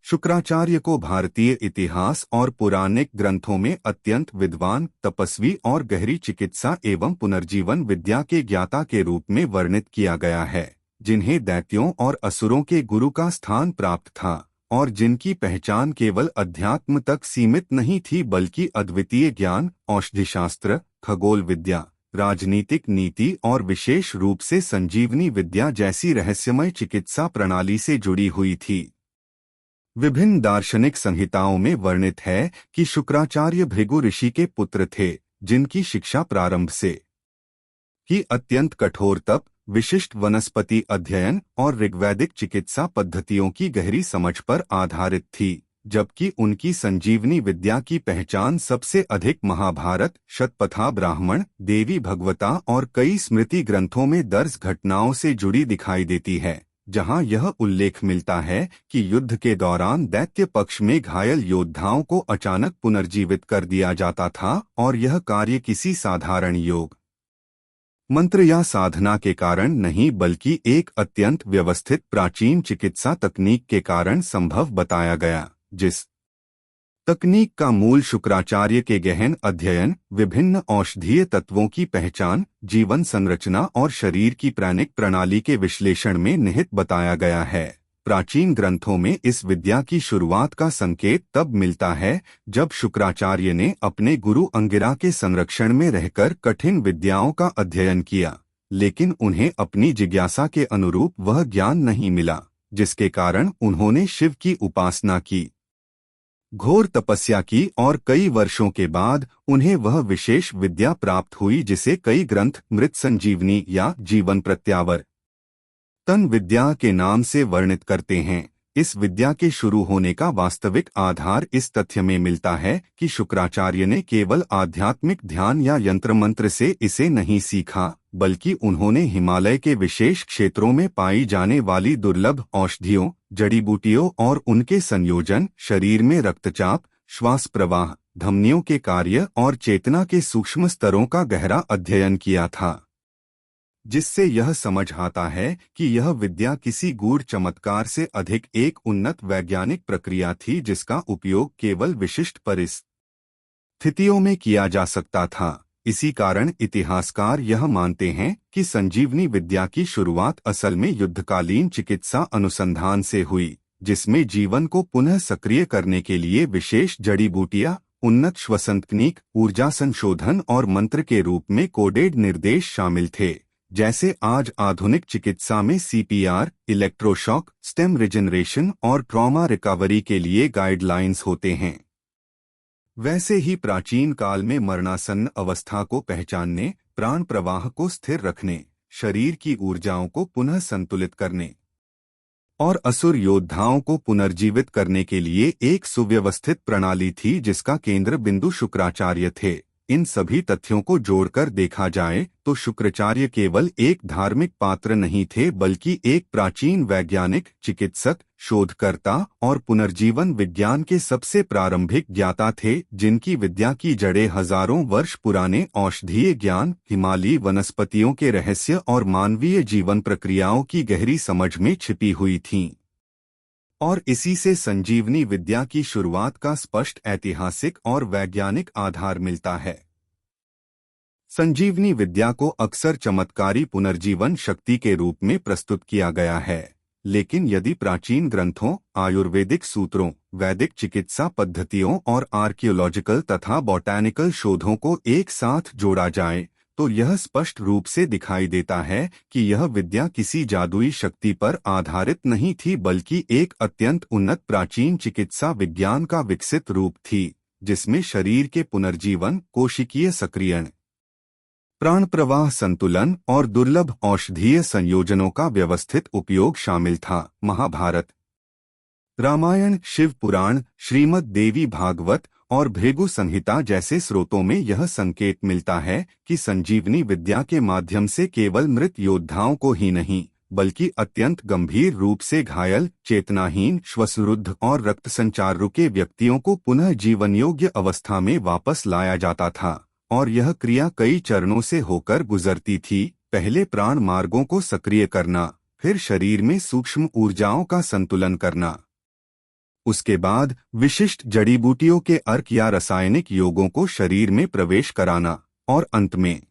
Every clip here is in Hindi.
शुक्राचार्य को भारतीय इतिहास और पौराणिक ग्रंथों में अत्यंत विद्वान, तपस्वी और गहरी चिकित्सा एवं पुनर्जीवन विद्या के ज्ञाता के रूप में वर्णित किया गया है, जिन्हें दैत्यों और असुरों के गुरु का स्थान प्राप्त था और जिनकी पहचान केवल अध्यात्म तक सीमित नहीं थी बल्कि अद्वितीय ज्ञान, औषधिशास्त्र, खगोल विद्या, राजनीतिक नीति और विशेष रूप से संजीवनी विद्या जैसी रहस्यमय चिकित्सा प्रणाली से जुड़ी हुई थी। विभिन्न दार्शनिक संहिताओं में वर्णित है कि शुक्राचार्य भृगु ऋषि के पुत्र थे, जिनकी शिक्षा प्रारंभ से ही अत्यंत कठोर तप, विशिष्ट वनस्पति अध्ययन और ऋग्वैदिक चिकित्सा पद्धतियों की गहरी समझ पर आधारित थी, जबकि उनकी संजीवनी विद्या की पहचान सबसे अधिक महाभारत, शतपथा ब्राह्मण, देवी भगवता और कई स्मृति ग्रंथों में दर्ज घटनाओं से जुड़ी दिखाई देती है, जहां यह उल्लेख मिलता है कि युद्ध के दौरान दैत्य पक्ष में घायल योद्धाओं को अचानक पुनर्जीवित कर दिया जाता था और यह कार्य किसी साधारण योग, मंत्र या साधना के कारण नहीं बल्कि एक अत्यंत व्यवस्थित प्राचीन चिकित्सा तकनीक के कारण संभव बताया गया, जिस तकनीक का मूल शुक्राचार्य के गहन अध्ययन, विभिन्न औषधीय तत्वों की पहचान, जीवन संरचना और शरीर की प्राणिक प्रणाली के विश्लेषण में निहित बताया गया है। प्राचीन ग्रंथों में इस विद्या की शुरुआत का संकेत तब मिलता है जब शुक्राचार्य ने अपने गुरु अंगिरा के संरक्षण में रहकर कठिन विद्याओं का अध्ययन किया, लेकिन उन्हें अपनी जिज्ञासा के अनुरूप वह ज्ञान नहीं मिला, जिसके कारण उन्होंने शिव की उपासना की, घोर तपस्या की और कई वर्षों के बाद उन्हें वह विशेष विद्या प्राप्त हुई जिसे कई ग्रंथ मृत संजीवनी या जीवन प्रत्यावर्तन विद्या के नाम से वर्णित करते हैं। इस विद्या के शुरू होने का वास्तविक आधार इस तथ्य में मिलता है कि शुक्राचार्य ने केवल आध्यात्मिक ध्यान या यंत्र मंत्र से इसे नहीं सीखा, बल्कि उन्होंने हिमालय के विशेष क्षेत्रों में पाई जाने वाली दुर्लभ औषधियों, जड़ी बूटियों और उनके संयोजन, शरीर में रक्तचाप, श्वास प्रवाह, धमनियों के कार्य और चेतना के सूक्ष्म स्तरों का गहरा अध्ययन किया था, जिससे यह समझ आता है कि यह विद्या किसी गूढ़ चमत्कार से अधिक एक उन्नत वैज्ञानिक प्रक्रिया थी जिसका उपयोग केवल विशिष्ट परिस्थितियों में किया जा सकता था। इसी कारण इतिहासकार यह मानते हैं कि संजीवनी विद्या की शुरुआत असल में युद्धकालीन चिकित्सा अनुसंधान से हुई, जिसमें जीवन को पुनः सक्रिय करने के लिए विशेष जड़ी बूटियां, उन्नत श्वसन तकनीक, ऊर्जा संशोधन और मंत्र के रूप में कोडेड निर्देश शामिल थे, जैसे आज आधुनिक चिकित्सा में सीपीआर, इलेक्ट्रोशॉक, स्टेम रिजनरेशन और ट्रॉमा रिकवरी के लिए गाइडलाइंस होते हैं। वैसे ही प्राचीन काल में मरणासन्न अवस्था को पहचानने, प्राण प्रवाह को स्थिर रखने, शरीर की ऊर्जाओं को पुनः संतुलित करने और असुर योद्धाओं को पुनर्जीवित करने के लिए एक सुव्यवस्थित प्रणाली थी जिसका केंद्र बिंदु शुक्राचार्य थे। इन सभी तथ्यों को जोड़कर देखा जाए तो शुक्राचार्य केवल एक धार्मिक पात्र नहीं थे बल्कि एक प्राचीन वैज्ञानिक, चिकित्सक, शोधकर्ता और पुनर्जीवन विज्ञान के सबसे प्रारंभिक ज्ञाता थे, जिनकी विद्या की जड़ें हजारों वर्ष पुराने औषधीय ज्ञान, हिमालयी वनस्पतियों के रहस्य और मानवीय जीवन प्रक्रियाओं की गहरी समझ में छिपी हुई थीं। और इसी से संजीवनी विद्या की शुरुआत का स्पष्ट ऐतिहासिक और वैज्ञानिक आधार मिलता है। संजीवनी विद्या को अक्सर चमत्कारी पुनर्जीवन शक्ति के रूप में प्रस्तुत किया गया है, लेकिन यदि प्राचीन ग्रंथों, आयुर्वेदिक सूत्रों, वैदिक चिकित्सा पद्धतियों और आर्कियोलॉजिकल तथा बॉटैनिकल शोधों को एक साथ जोड़ा जाए तो यह स्पष्ट रूप से दिखाई देता है कि यह विद्या किसी जादुई शक्ति पर आधारित नहीं थी बल्कि एक अत्यंत उन्नत प्राचीन चिकित्सा विज्ञान का विकसित रूप थी, जिसमें शरीर के पुनर्जीवन, कोशिकीय सक्रियण, प्राण प्रवाह संतुलन और दुर्लभ औषधीय संयोजनों का व्यवस्थित उपयोग शामिल था। महाभारत, रामायण, शिव पुराण, श्रीमद् देवी भागवत और भृगु संहिता जैसे स्रोतों में यह संकेत मिलता है कि संजीवनी विद्या के माध्यम से केवल मृत योद्धाओं को ही नहीं बल्कि अत्यंत गंभीर रूप से घायल, चेतनाहीन, श्वसरुद्ध और रक्त संचार रुके व्यक्तियों को पुनः जीवन योग्य अवस्था में वापस लाया जाता था, और यह क्रिया कई चरणों से होकर गुजरती थी। पहले प्राण मार्गों को सक्रिय करना, फिर शरीर में सूक्ष्म ऊर्जाओं का संतुलन करना, उसके बाद विशिष्ट जड़ी बूटियों के अर्क या रासायनिक योगों को शरीर में प्रवेश कराना और अंत में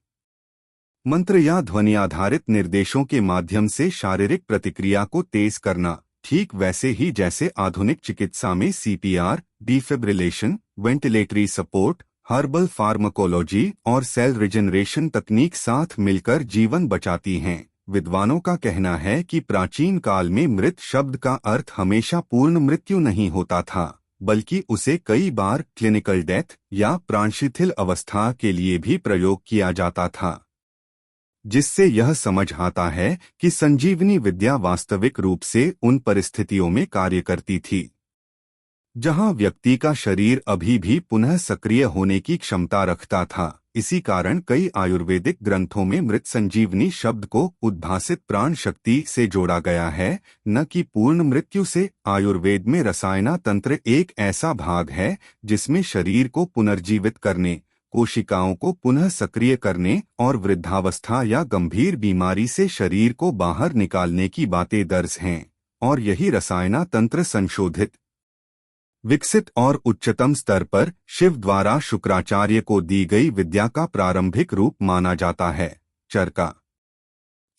मंत्र या ध्वनि आधारित निर्देशों के माध्यम से शारीरिक प्रतिक्रिया को तेज करना, ठीक वैसे ही जैसे आधुनिक चिकित्सा में CPR, defibrillation, ventilatory support, herbal pharmacology और सेल रिजनरेशन तकनीक साथ मिलकर जीवन बचाती हैं। विद्वानों का कहना है कि प्राचीन काल में मृत शब्द का अर्थ हमेशा पूर्ण मृत्यु नहीं होता था, बल्कि उसे कई बार क्लिनिकल डेथ या प्राणशिथिल अवस्था के लिए भी प्रयोग किया जाता था, जिससे यह समझ आता है कि संजीवनी विद्या वास्तविक रूप से उन परिस्थितियों में कार्य करती थी जहां व्यक्ति का शरीर अभी भी पुनः सक्रिय होने की क्षमता रखता था। इसी कारण कई आयुर्वेदिक ग्रंथों में मृत संजीवनी शब्द को उद्भासित प्राण शक्ति से जोड़ा गया है, न कि पूर्ण मृत्यु से। आयुर्वेद में रसायना तंत्र एक ऐसा भाग है जिसमें शरीर को पुनर्जीवित करने, कोशिकाओं को पुनः सक्रिय करने और वृद्धावस्था या गंभीर बीमारी से शरीर को बाहर निकालने की बातें दर्ज हैं, और यही रसायना तंत्र संशोधित, विकसित और उच्चतम स्तर पर शिव द्वारा शुक्राचार्य को दी गई विद्या का प्रारंभिक रूप माना जाता है। चरका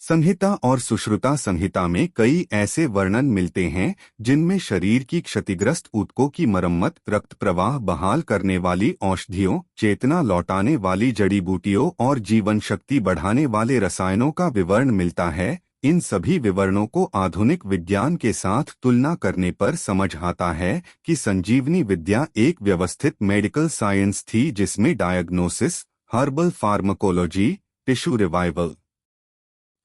संहिता और सुश्रुता संहिता में कई ऐसे वर्णन मिलते हैं जिनमें शरीर की क्षतिग्रस्त ऊतकों की मरम्मत, रक्त प्रवाह बहाल करने वाली औषधियों, चेतना लौटाने वाली जड़ी बूटियों और जीवन शक्ति बढ़ाने वाले रसायनों का विवरण मिलता है। इन सभी विवरणों को आधुनिक विज्ञान के साथ तुलना करने पर समझ आता है कि संजीवनी विद्या एक व्यवस्थित मेडिकल साइंस थी जिसमें diagnosis, herbal pharmacology, tissue revival,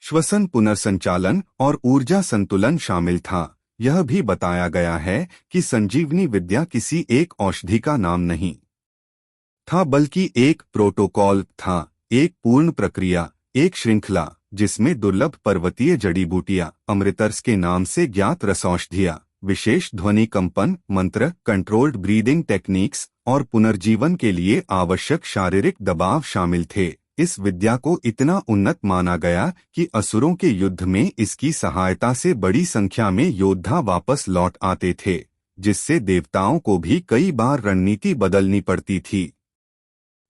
श्वसन पुनर्संचालन और ऊर्जा संतुलन शामिल था। यह भी बताया गया है कि संजीवनी विद्या किसी एक औषधि का नाम नहीं था, बल्कि एक प्रोटोकॉल था, एक पूर्ण प्रक्रिया, एक श्रृंखला जिसमें दुर्लभ पर्वतीय जड़ी बूटियां, अमृतर्स के नाम से ज्ञात रसौषधियां, विशेष ध्वनि कंपन मंत्र, कंट्रोल्ड ब्रीदिंग टेक्निक्स और पुनर्जीवन के लिए आवश्यक शारीरिक दबाव शामिल थे। इस विद्या को इतना उन्नत माना गया कि असुरों के युद्ध में इसकी सहायता से बड़ी संख्या में योद्धा वापस लौट आते थे, जिससे देवताओं को भी कई बार रणनीति बदलनी पड़ती थी।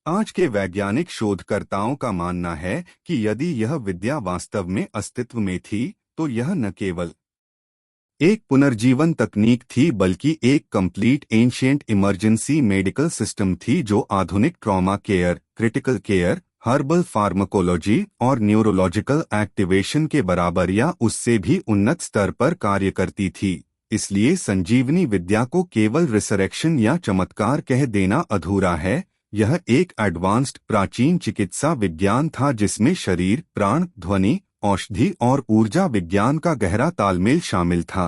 आज के वैज्ञानिक शोधकर्ताओं का मानना है कि यदि यह विद्या वास्तव में अस्तित्व में थी तो यह न केवल एक पुनर्जीवन तकनीक थी बल्कि एक complete ancient emergency medical system थी जो आधुनिक trauma care, critical care, herbal pharmacology और न्यूरोलॉजिकल एक्टिवेशन के बराबर या उससे भी उन्नत स्तर पर कार्य करती थी। इसलिए संजीवनी विद्या को केवल रिसरेक्शन या चमत्कार कह देना अधूरा है। यह एक एडवांस्ड प्राचीन चिकित्सा विज्ञान था जिसमें शरीर, प्राण, ध्वनि, औषधि और ऊर्जा विज्ञान का गहरा तालमेल शामिल था।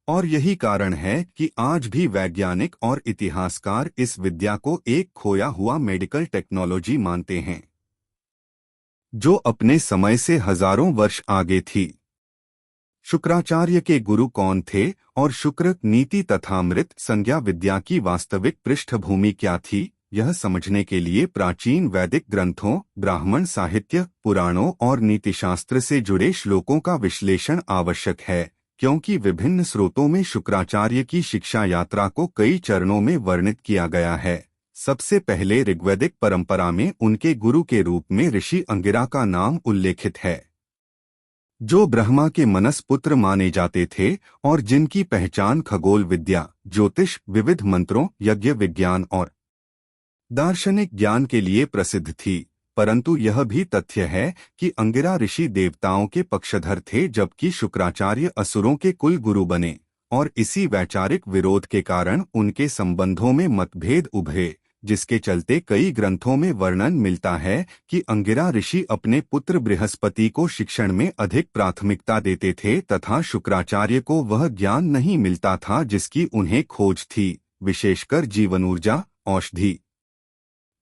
और यही कारण है कि आज भी वैज्ञानिक और इतिहासकार इस विद्या को एक खोया हुआ मेडिकल टेक्नोलॉजी मानते हैं जो अपने समय से हजारों वर्ष आगे थी। शुक्राचार्य के गुरु कौन थे और शुक्र नीति तथा मृत संज्ञा विद्या की वास्तविक पृष्ठभूमि क्या थी, यह समझने के लिए प्राचीन वैदिक ग्रंथों, ब्राह्मण साहित्य, पुराणों और नीतिशास्त्र से जुड़े श्लोकों का विश्लेषण आवश्यक है, क्योंकि विभिन्न स्रोतों में शुक्राचार्य की शिक्षा यात्रा को कई चरणों में वर्णित किया गया है। सबसे पहले ऋग्वैदिक परंपरा में उनके गुरु के रूप में ऋषि अंगिरा का नाम उल्लेखित है, जो ब्रह्मा के मनस पुत्र माने जाते थे और जिनकी पहचान खगोल विद्या, ज्योतिष, विविध मंत्रों, यज्ञ विज्ञान और दार्शनिक ज्ञान के लिए प्रसिद्ध थी। परंतु यह भी तथ्य है कि अंगिरा ऋषि देवताओं के पक्षधर थे जबकि शुक्राचार्य असुरों के कुल गुरु बने, और इसी वैचारिक विरोध के कारण उनके संबंधों में मतभेद उभरे, जिसके चलते कई ग्रंथों में वर्णन मिलता है कि अंगिरा ऋषि अपने पुत्र बृहस्पति को शिक्षण में अधिक प्राथमिकता देते थे तथा शुक्राचार्य को वह ज्ञान नहीं मिलता था जिसकी उन्हें खोज थी, विशेषकर जीवन ऊर्जा, औषधि,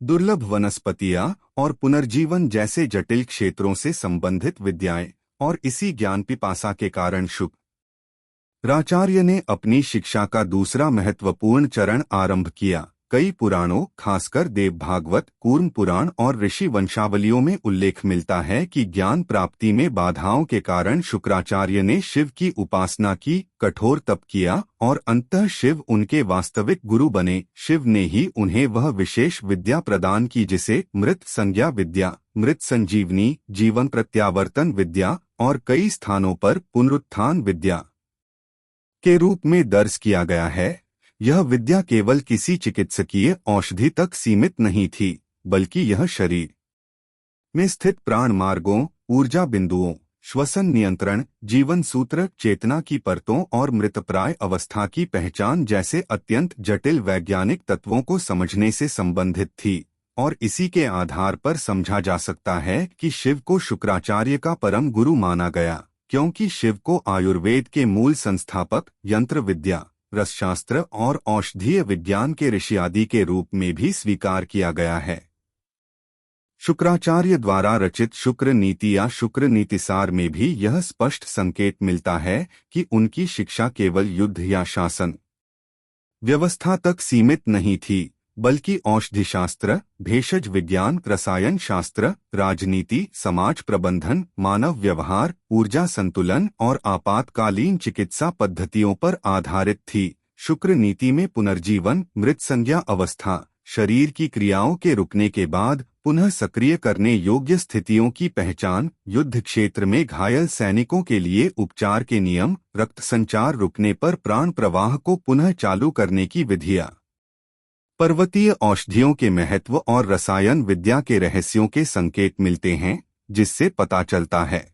दुर्लभ वनस्पतियां और पुनर्जीवन जैसे जटिल क्षेत्रों से संबंधित विद्याएं। और इसी ज्ञान पिपासा के कारण शुक्राचार्य ने अपनी शिक्षा का दूसरा महत्वपूर्ण चरण आरंभ किया, कई पुराणों, खासकर देव भागवत, कूर्म पुराण और ऋषि वंशावलियों में उल्लेख मिलता है कि ज्ञान प्राप्ति में बाधाओं के कारण शुक्राचार्य ने शिव की उपासना की, कठोर तप किया और अंततः शिव उनके वास्तविक गुरु बने। शिव ने ही उन्हें वह विशेष विद्या प्रदान की जिसे मृत संज्ञा विद्या, मृत संजीवनी, जीवन प्रत्यावर्तन विद्या और कई स्थानों पर पुनरुत्थान विद्या के रूप में दर्ज किया गया है। यह विद्या केवल किसी चिकित्सकीय औषधि तक सीमित नहीं थी, बल्कि यह शरीर में स्थित प्राण मार्गों, ऊर्जा बिंदुओं, श्वसन नियंत्रण, जीवन सूत्र, चेतना की परतों और मृतप्राय अवस्था की पहचान जैसे अत्यंत जटिल वैज्ञानिक तत्वों को समझने से संबंधित थी। और इसी के आधार पर समझा जा सकता है कि शिव को शुक्राचार्य का परम गुरु माना गया, क्योंकि शिव को आयुर्वेद के मूल संस्थापक, यंत्र विद्या, रसशास्त्र और औषधीय विज्ञान के ऋषि आदि के रूप में भी स्वीकार किया गया है। शुक्राचार्य द्वारा रचित शुक्र नीति या शुक्र नीतिसार में भी यह स्पष्ट संकेत मिलता है कि उनकी शिक्षा केवल युद्ध या शासन व्यवस्था तक सीमित नहीं थी, बल्कि औषधिशास्त्र, भेषज विज्ञान, रसायन शास्त्र, राजनीति, समाज प्रबंधन, मानव व्यवहार, ऊर्जा संतुलन और आपातकालीन चिकित्सा पद्धतियों पर आधारित थी। शुक्र नीति में पुनर्जीवन, मृत संज्ञा अवस्था, शरीर की क्रियाओं के रुकने के बाद पुनः सक्रिय करने योग्य स्थितियों की पहचान, युद्ध क्षेत्र में घायल सैनिकों के लिए उपचार के नियम, रक्त संचार रुकने पर प्राण प्रवाह को पुनः चालू करने की विधियां, पर्वतीय औषधियों के महत्व और रसायन विद्या के रहस्यों के संकेत मिलते हैं, जिससे पता चलता है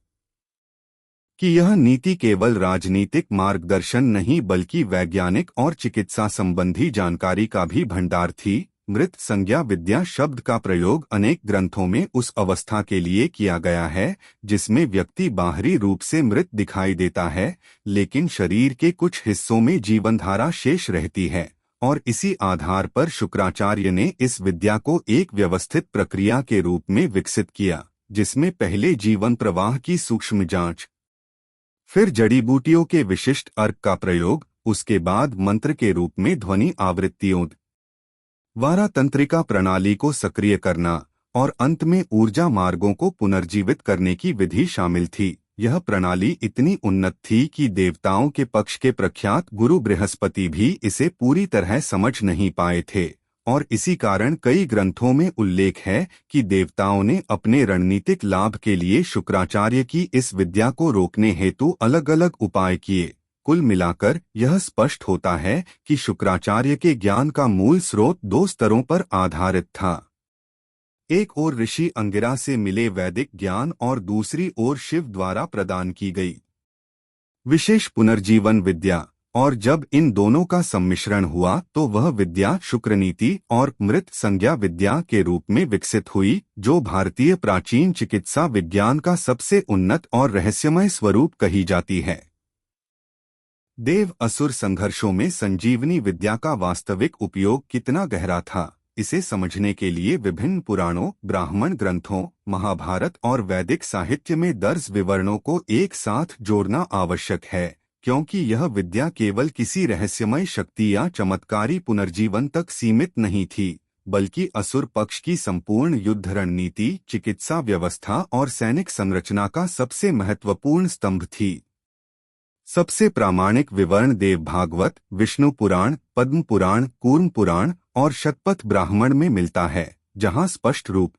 कि यह नीति केवल राजनीतिक मार्गदर्शन नहीं बल्कि वैज्ञानिक और चिकित्सा संबंधी जानकारी का भी भंडार थी। मृत संज्ञा विद्या शब्द का प्रयोग अनेक ग्रंथों में उस अवस्था के लिए किया गया है जिसमें व्यक्ति बाहरी रूप से मृत दिखाई देता है, लेकिन शरीर के कुछ हिस्सों में जीवनधारा शेष रहती है। और इसी आधार पर शुक्राचार्य ने इस विद्या को एक व्यवस्थित प्रक्रिया के रूप में विकसित किया, जिसमें पहले जीवन प्रवाह की सूक्ष्म जांच, फिर जड़ी बूटियों के विशिष्ट अर्क का प्रयोग, उसके बाद मंत्र के रूप में ध्वनि आवृत्तियों द्वारा तंत्रिका प्रणाली को सक्रिय करना और अंत में ऊर्जा मार्गों को पुनर्जीवित करने की विधि शामिल थी। यह प्रणाली इतनी उन्नत थी कि देवताओं के पक्ष के प्रख्यात गुरु बृहस्पति भी इसे पूरी तरह समझ नहीं पाए थे, और इसी कारण कई ग्रंथों में उल्लेख है कि देवताओं ने अपने रणनीतिक लाभ के लिए शुक्राचार्य की इस विद्या को रोकने हेतु अलग अलग उपाय किए। कुल मिलाकर यह स्पष्ट होता है कि शुक्राचार्य के ज्ञान का मूल स्रोत दो स्तरों पर आधारित था। एक ओर ऋषि अंगिरा से मिले वैदिक ज्ञान और दूसरी ओर शिव द्वारा प्रदान की गई विशेष पुनर्जीवन विद्या, और जब इन दोनों का सम्मिश्रण हुआ तो वह विद्या शुक्रनीति और मृत संज्ञा विद्या के रूप में विकसित हुई, जो भारतीय प्राचीन चिकित्सा विज्ञान का सबसे उन्नत और रहस्यमय स्वरूप कही जाती है। देव असुर संघर्षों में संजीवनी विद्या का वास्तविक उपयोग कितना गहरा था, इसे समझने के लिए विभिन्न पुराणों, ब्राह्मण ग्रंथों, महाभारत और वैदिक साहित्य में दर्ज विवरणों को एक साथ जोड़ना आवश्यक है, क्योंकि यह विद्या केवल किसी रहस्यमय शक्ति या चमत्कारी पुनर्जीवन तक सीमित नहीं थी, बल्कि असुर पक्ष की संपूर्ण युद्ध रणनीति, चिकित्सा व्यवस्था और सैनिक संरचना का सबसे महत्वपूर्ण स्तंभ थी। सबसे प्रामाणिक विवरण देव भागवत, विष्णु पुराण, पद्म पुराण, कूर्म पुराण और शतपथ ब्राह्मण में मिलता है, जहां स्पष्ट रूप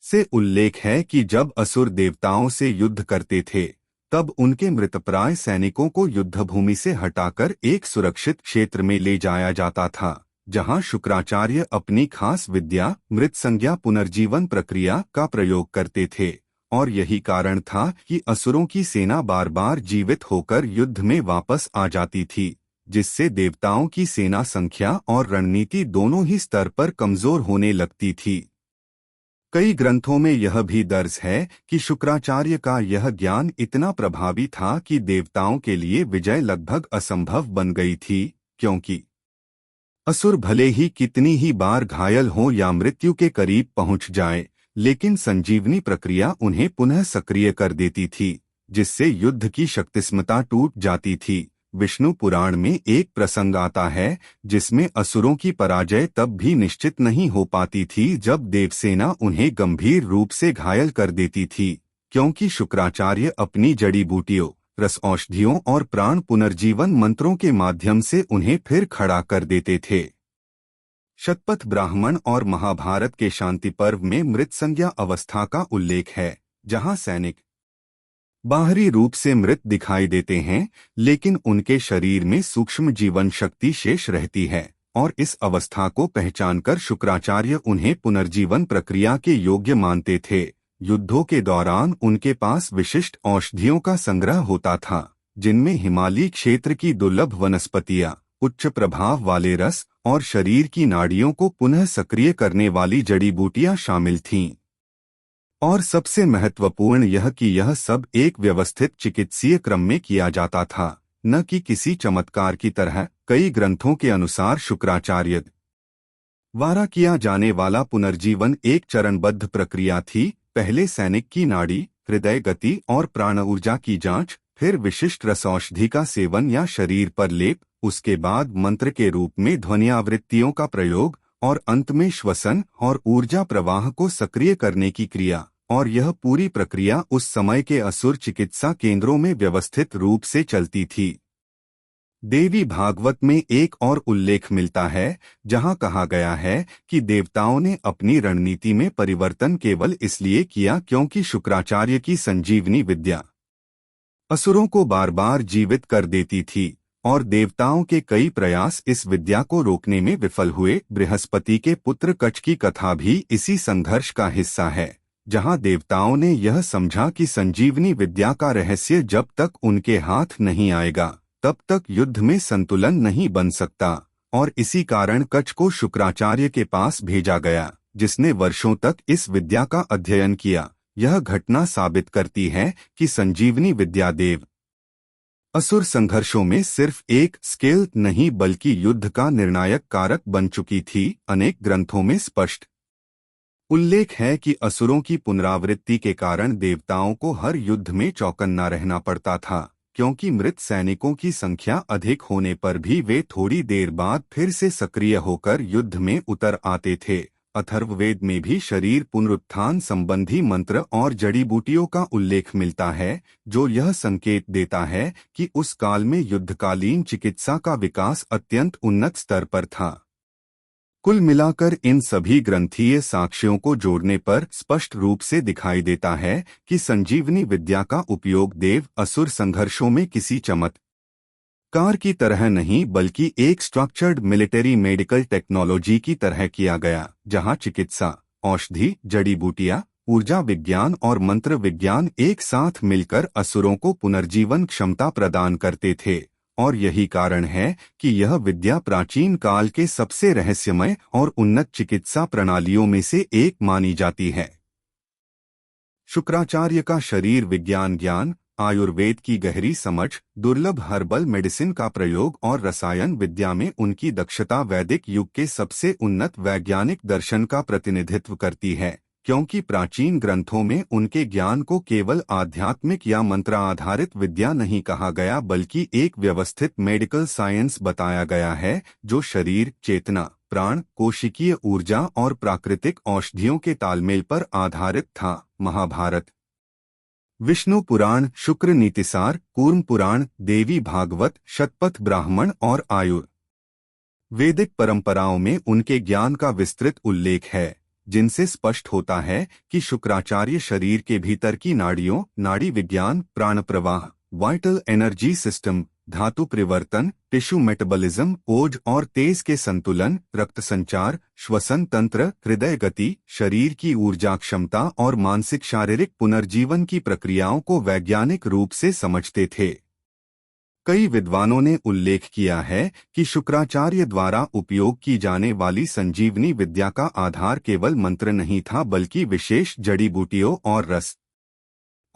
से उल्लेख है कि जब असुर देवताओं से युद्ध करते थे, तब उनके मृतप्राय सैनिकों को युद्धभूमि से हटाकर एक सुरक्षित क्षेत्र में ले जाया जाता था, जहां शुक्राचार्य अपनी खास विद्या मृत संज्ञा पुनर्जीवन प्रक्रिया का प्रयोग करते थे। और यही कारण था कि असुरों की सेना बार बार जीवित होकर युद्ध में वापस आ जाती थी, जिससे देवताओं की सेना संख्या और रणनीति दोनों ही स्तर पर कमजोर होने लगती थी। कई ग्रंथों में यह भी दर्ज है कि शुक्राचार्य का यह ज्ञान इतना प्रभावी था कि देवताओं के लिए विजय लगभग असंभव बन गई थी, क्योंकि असुर भले ही कितनी ही बार घायल हो या मृत्यु के करीब पहुंच जाए, लेकिन संजीवनी प्रक्रिया उन्हें पुनः सक्रिय कर देती थी, जिससे युद्ध की शक्तिस्मता टूट जाती थी। विष्णु पुराण में एक प्रसंग आता है जिसमें असुरों की पराजय तब भी निश्चित नहीं हो पाती थी जब देवसेना उन्हें गंभीर रूप से घायल कर देती थी, क्योंकि शुक्राचार्य अपनी जड़ी बूटियों, रस औषधियों और प्राण पुनर्जीवन मंत्रों के माध्यम से उन्हें फिर खड़ा कर देते थे। शतपथ ब्राह्मण और महाभारत के शांति पर्व में मृत संज्ञा अवस्था का उल्लेख है, जहां सैनिक बाहरी रूप से मृत दिखाई देते हैं लेकिन उनके शरीर में सूक्ष्म जीवन शक्ति शेष रहती है, और इस अवस्था को पहचानकर शुक्राचार्य उन्हें पुनर्जीवन प्रक्रिया के योग्य मानते थे। युद्धों के दौरान उनके पास विशिष्ट औषधियों का संग्रह होता था, जिनमें हिमालयी क्षेत्र की दुर्लभ वनस्पतियां, उच्च प्रभाव वाले रस और शरीर की नाड़ियों को पुनः सक्रिय करने वाली जड़ी बूटियां शामिल थीं। और सबसे महत्वपूर्ण यह कि यह सब एक व्यवस्थित चिकित्सीय क्रम में किया जाता था, न कि किसी चमत्कार की तरह। कई ग्रंथों के अनुसार शुक्राचार्य द्वारा किया जाने वाला पुनर्जीवन एक चरणबद्ध प्रक्रिया थी। पहले सैनिक की नाड़ी, हृदय गति और प्राण ऊर्जा की जांच, फिर विशिष्ट रसौषधि का सेवन या शरीर पर लेप, उसके बाद मंत्र के रूप में ध्वनियावृत्तियों का प्रयोग और अंत में श्वसन और ऊर्जा प्रवाह को सक्रिय करने की क्रिया। और यह पूरी प्रक्रिया उस समय के असुर चिकित्सा केंद्रों में व्यवस्थित रूप से चलती थी। देवी भागवत में एक और उल्लेख मिलता है जहां कहा गया है कि देवताओं ने अपनी रणनीति में परिवर्तन केवल इसलिए किया क्योंकि शुक्राचार्य की संजीवनी विद्या असुरों को बार बार जीवित कर देती थी, और देवताओं के कई प्रयास इस विद्या को रोकने में विफल हुए। बृहस्पति के पुत्र कच्छ की कथा भी इसी संघर्ष का हिस्सा है, जहां देवताओं ने यह समझा कि संजीवनी विद्या का रहस्य जब तक उनके हाथ नहीं आएगा तब तक युद्ध में संतुलन नहीं बन सकता, और इसी कारण कच्छ को शुक्राचार्य के पास भेजा गया, जिसने वर्षों तक इस विद्या का अध्ययन किया। यह घटना साबित करती है कि संजीवनी विद्या देव असुर संघर्षों में सिर्फ एक स्किल नहीं बल्कि युद्ध का निर्णायक कारक बन चुकी थी। अनेक ग्रंथों में स्पष्ट उल्लेख है कि असुरों की पुनरावृत्ति के कारण देवताओं को हर युद्ध में चौकन्ना रहना पड़ता था, क्योंकि मृत सैनिकों की संख्या अधिक होने पर भी वे थोड़ी देर बाद फिर से सक्रिय होकर युद्ध में उतर आते थे। अथर्ववेद में भी शरीर पुनरुत्थान संबंधी मंत्र और जड़ी बूटियों का उल्लेख मिलता है, जो यह संकेत देता है कि उस काल में युद्धकालीन चिकित्सा का विकास अत्यंत उन्नत स्तर पर था। कुल मिलाकर इन सभी ग्रंथीय साक्ष्यों को जोड़ने पर स्पष्ट रूप से दिखाई देता है कि संजीवनी विद्या का उपयोग देव असुर संघर्षों में किसी चमत्कार की तरह नहीं बल्कि एक स्ट्रक्चर्ड मिलिट्री मेडिकल टेक्नोलॉजी की तरह किया गया, जहां चिकित्सा, औषधि, जड़ी बूटियां, ऊर्जा विज्ञान और मंत्र विज्ञान एक साथ मिलकर असुरों को पुनर्जीवन क्षमता प्रदान करते थे। और यही कारण है कि यह विद्या प्राचीन काल के सबसे रहस्यमय और उन्नत चिकित्सा प्रणालियों में से एक मानी जाती है। शुक्राचार्य का शरीर विज्ञान ज्ञान, आयुर्वेद की गहरी समझ, दुर्लभ हर्बल मेडिसिन का प्रयोग और रसायन विद्या में उनकी दक्षता वैदिक युग के सबसे उन्नत वैज्ञानिक दर्शन का प्रतिनिधित्व करती है, क्योंकि प्राचीन ग्रंथों में उनके ज्ञान को केवल आध्यात्मिक या मंत्र आधारित विद्या नहीं कहा गया बल्कि एक व्यवस्थित मेडिकल साइंस बताया गया है, जो शरीर, चेतना, प्राण, कोशिकीय ऊर्जा और प्राकृतिक औषधियों के तालमेल पर आधारित था। महाभारत, विष्णु पुराण, शुक्र नीतिसार, कूर्म पुराण, देवी भागवत, शतपथ ब्राह्मण और आयुर्वेदिक परंपराओं में उनके ज्ञान का विस्तृत उल्लेख है, जिनसे स्पष्ट होता है कि शुक्राचार्य शरीर के भीतर की नाड़ियों, नाड़ी विज्ञान, प्राण प्रवाह, वाइटल एनर्जी सिस्टम, धातु परिवर्तन, टिश्यू मेटाबॉलिज्म, ओज और तेज के संतुलन, रक्त संचार, श्वसन तंत्र, हृदय गति, शरीर की ऊर्जा क्षमता और मानसिक शारीरिक पुनर्जीवन की प्रक्रियाओं को वैज्ञानिक रूप से समझते थे। कई विद्वानों ने उल्लेख किया है कि शुक्राचार्य द्वारा उपयोग की जाने वाली संजीवनी विद्या का आधार केवल मंत्र नहीं था बल्कि विशेष जड़ी बूटियों और रस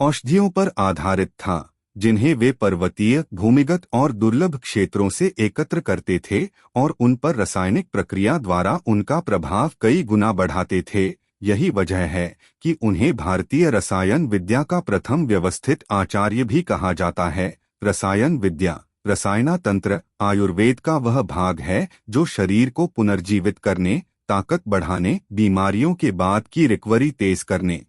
औषधियों पर आधारित था, जिन्हें वे पर्वतीय, भूमिगत और दुर्लभ क्षेत्रों से एकत्र करते थे और उन पर रासायनिक प्रक्रिया द्वारा उनका प्रभाव कई गुना बढ़ाते थे। यही वजह है कि उन्हें भारतीय रसायन विद्या का प्रथम व्यवस्थित आचार्य भी कहा जाता है। रसायन विद्या, रसायना तंत्र आयुर्वेद का वह भाग है जो शरीर को पुनर्जीवित करने, ताकत बढ़ाने, बीमारियों के बाद की रिकवरी तेज करने,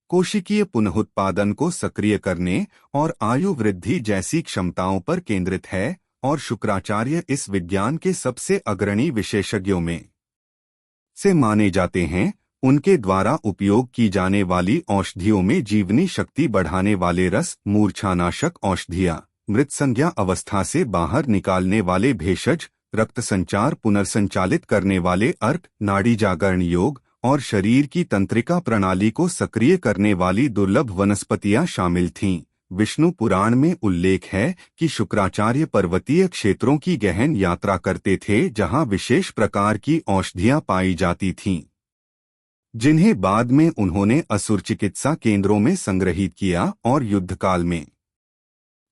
कोशिकीय पुनरुत्पादन को सक्रिय करने और आयु वृद्धि जैसी क्षमताओं पर केंद्रित है, और शुक्राचार्य इस विज्ञान के सबसे अग्रणी विशेषज्ञों में से माने जाते हैं। उनके द्वारा उपयोग की जाने वाली औषधियों में जीवनी शक्ति बढ़ाने वाले रस, मूर्छानाशक औषधियाँ, मृत संज्ञा अवस्था से बाहर निकालने वाले भेषज, रक्त संचार पुनर्संचालित करने वाले अर्क, नाड़ी जागरण योग और शरीर की तंत्रिका प्रणाली को सक्रिय करने वाली दुर्लभ वनस्पतियां शामिल थीं। विष्णु पुराण में उल्लेख है कि शुक्राचार्य पर्वतीय क्षेत्रों की गहन यात्रा करते थे जहां विशेष प्रकार की औषधियां पाई जाती थीं, जिन्हें बाद में उन्होंने असुर चिकित्सा केंद्रों में संग्रहित किया और युद्धकाल में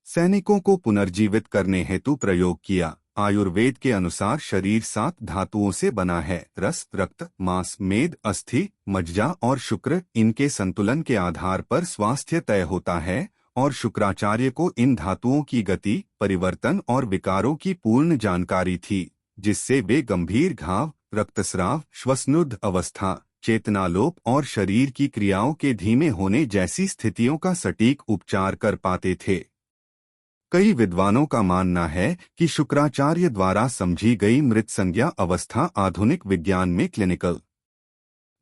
सैनिकों को पुनर्जीवित करने हेतु प्रयोग किया। आयुर्वेद के अनुसार शरीर 7 धातुओं से बना है: रस, रक्त, मांस, मेद, अस्थि, मज्जा और शुक्र। इनके संतुलन के आधार पर स्वास्थ्य तय होता है, और शुक्राचार्य को इन धातुओं की गति, परिवर्तन और विकारों की पूर्ण जानकारी थी, जिससे वे गंभीर घाव, रक्तस्राव, श्वसनुद्ध अवस्था, चेतनालोप और शरीर की क्रियाओं के धीमे होने जैसी स्थितियों का सटीक उपचार कर पाते थे। कई विद्वानों का मानना है कि शुक्राचार्य द्वारा समझी गई मृत संज्ञा अवस्था आधुनिक विज्ञान में क्लिनिकल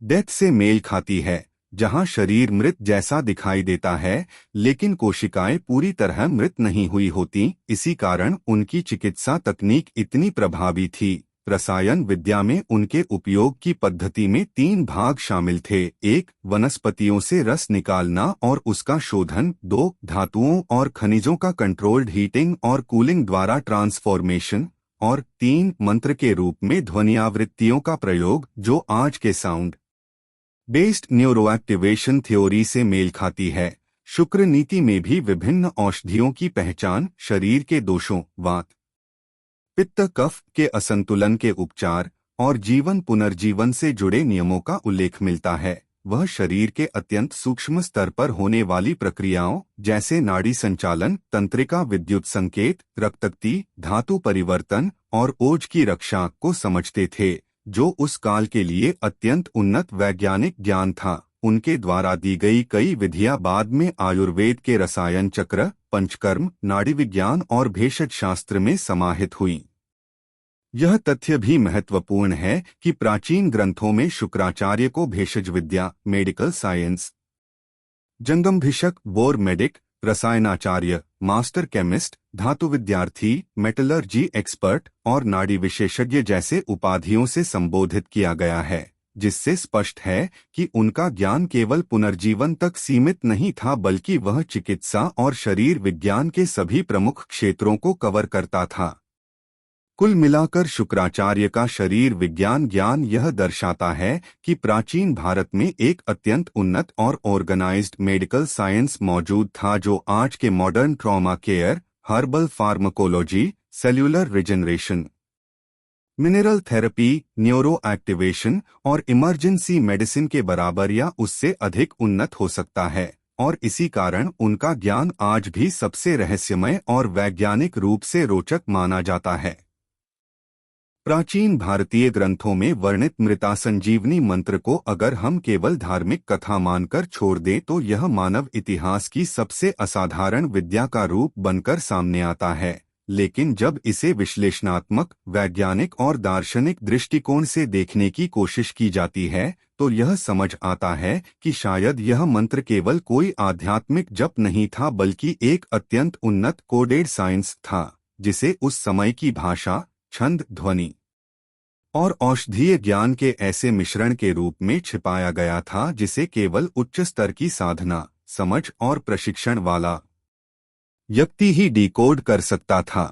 डेथ से मेल खाती है, जहां शरीर मृत जैसा दिखाई देता है लेकिन कोशिकाएं पूरी तरह मृत नहीं हुई होती। इसी कारण उनकी चिकित्सा तकनीक इतनी प्रभावी थी। रसायन विद्या में उनके उपयोग की पद्धति में 3 भाग शामिल थे: 1. वनस्पतियों से रस निकालना और उसका शोधन, 2. धातुओं और खनिजों का कंट्रोल्ड हीटिंग और कूलिंग द्वारा ट्रांसफॉर्मेशन, और 3. मंत्र के रूप में ध्वनि आवृत्तियों का प्रयोग, जो आज के साउंड बेस्ड न्यूरोएक्टिवेशन थ्योरी से मेल खाती है। शुक्र नीति में भी विभिन्न औषधियों की पहचान, शरीर के दोषों, वात, पित्त, कफ के असंतुलन के उपचार और जीवन पुनर्जीवन से जुड़े नियमों का उल्लेख मिलता है। वह शरीर के अत्यंत सूक्ष्म स्तर पर होने वाली प्रक्रियाओं जैसे नाड़ी संचालन, तंत्रिका विद्युत संकेत, रक्तगति, धातु परिवर्तन और ओज की रक्षा को समझते थे, जो उस काल के लिए अत्यंत उन्नत वैज्ञानिक ज्ञान था। उनके द्वारा दी गई कई विधियां बाद में आयुर्वेद के रसायन चक्र, पंचकर्म, नाड़ी विज्ञान और भेषज शास्त्र में समाहित हुई। यह तथ्य भी महत्वपूर्ण है कि प्राचीन ग्रंथों में शुक्राचार्य को भेषज विद्या, मेडिकल साइंस, जंगमभिषक, बोर मेडिक, रसायनाचार्य, मास्टर केमिस्ट, धातु विद्यार्थी, मेटलर्जी एक्सपर्ट और नाड़ी विशेषज्ञ जैसे उपाधियों से संबोधित किया गया है, जिससे स्पष्ट है कि उनका ज्ञान केवल पुनर्जीवन तक सीमित नहीं था, बल्कि वह चिकित्सा और शरीर विज्ञान के सभी प्रमुख क्षेत्रों को कवर करता था। कुल मिलाकर शुक्राचार्य का शरीर विज्ञान ज्ञान यह दर्शाता है कि प्राचीन भारत में एक अत्यंत उन्नत और ऑर्गेनाइज्ड मेडिकल साइंस मौजूद था, जो आज के modern trauma care, herbal pharmacology, cellular regeneration, mineral therapy, neuro activation और इमरजेंसी मेडिसिन के बराबर या उससे अधिक उन्नत हो सकता है, और इसी कारण उनका ज्ञान आज भी सबसे रहस्यमय और वैज्ञानिक रूप से रोचक माना जाता है। प्राचीन भारतीय ग्रंथों में वर्णित मृता संजीवनी मंत्र को अगर हम केवल धार्मिक कथा मानकर छोड़ दें तो यह मानव इतिहास की सबसे असाधारण विद्या का रूप बनकर सामने आता है। लेकिन जब इसे विश्लेषणात्मक, वैज्ञानिक और दार्शनिक दृष्टिकोण से देखने की कोशिश की जाती है तो यह समझ आता है कि शायद यह मंत्र केवल कोई आध्यात्मिक जप नहीं था, बल्कि एक अत्यंत उन्नत कोडेड साइंस था, जिसे उस समय की भाषा, छंद, ध्वनि और औषधीय ज्ञान के ऐसे मिश्रण के रूप में छिपाया गया था जिसे केवल उच्च स्तर की साधना, समझ और प्रशिक्षण वाला व्यक्ति ही डिकोड कर सकता था।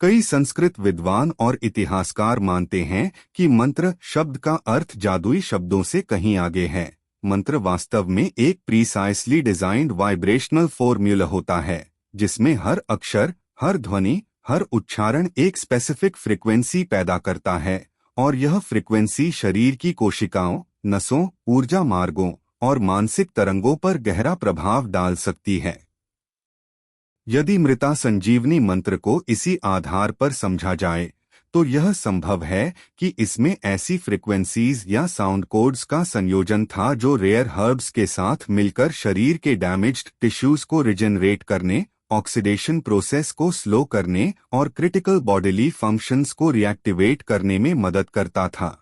कई संस्कृत विद्वान और इतिहासकार मानते हैं कि मंत्र शब्द का अर्थ जादुई शब्दों से कहीं आगे है। मंत्र वास्तव में एक प्रीसाइसली डिजाइंड वाइब्रेशनल फॉर्मूला होता है, जिसमें हर अक्षर, हर ध्वनि, हर उच्चारण एक स्पेसिफिक फ्रीक्वेंसी पैदा करता है, और यह फ्रीक्वेंसी शरीर की कोशिकाओं, नसों, ऊर्जा मार्गों और मानसिक तरंगों पर गहरा प्रभाव डाल सकती है। यदि मृता संजीवनी मंत्र को इसी आधार पर समझा जाए तो यह संभव है कि इसमें ऐसी फ्रिक्वेंसीज या साउंड कोड्स का संयोजन था जो रेयर हर्ब्स के साथ मिलकर शरीर के डैमेज्ड टिश्यूज को रिजेनरेट करने, ऑक्सीडेशन प्रोसेस को स्लो करने और क्रिटिकल बॉडीली फंक्शंस को रिएक्टिवेट करने में मदद करता था।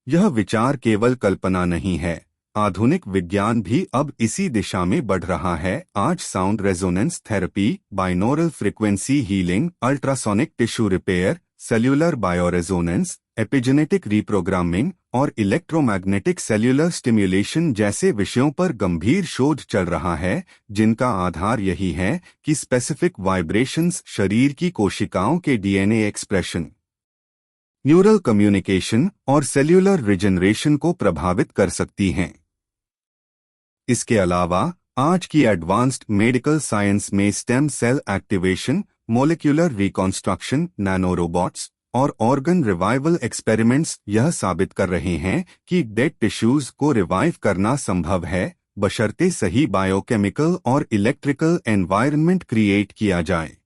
यह विचार केवल कल्पना नहीं है, आधुनिक विज्ञान भी अब इसी दिशा में बढ़ रहा है। आज sound resonance therapy, binaural frequency healing, ultrasonic tissue repair, cellular bioresonance, epigenetic reprogramming और इलेक्ट्रोमैग्नेटिक सेल्यूलर स्टिम्युलेशन जैसे विषयों पर गंभीर शोध चल रहा है, जिनका आधार यही है कि स्पेसिफिक वाइब्रेशंस शरीर की कोशिकाओं के डीएनए एक्सप्रेशन, न्यूरल कम्युनिकेशन और सेल्यूलर रिजेनरेशन को प्रभावित कर सकती हैं। इसके अलावा आज की एडवांस्ड मेडिकल साइंस में stem cell activation, molecular reconstruction, nano robots और ऑर्गन रिवाइवल एक्सपेरिमेंट्स यह साबित कर रहे हैं कि डेड टिश्यूज को रिवाइव करना संभव है, बशर्ते सही बायोकेमिकल और इलेक्ट्रिकल एनवायरनमेंट क्रिएट किया जाए।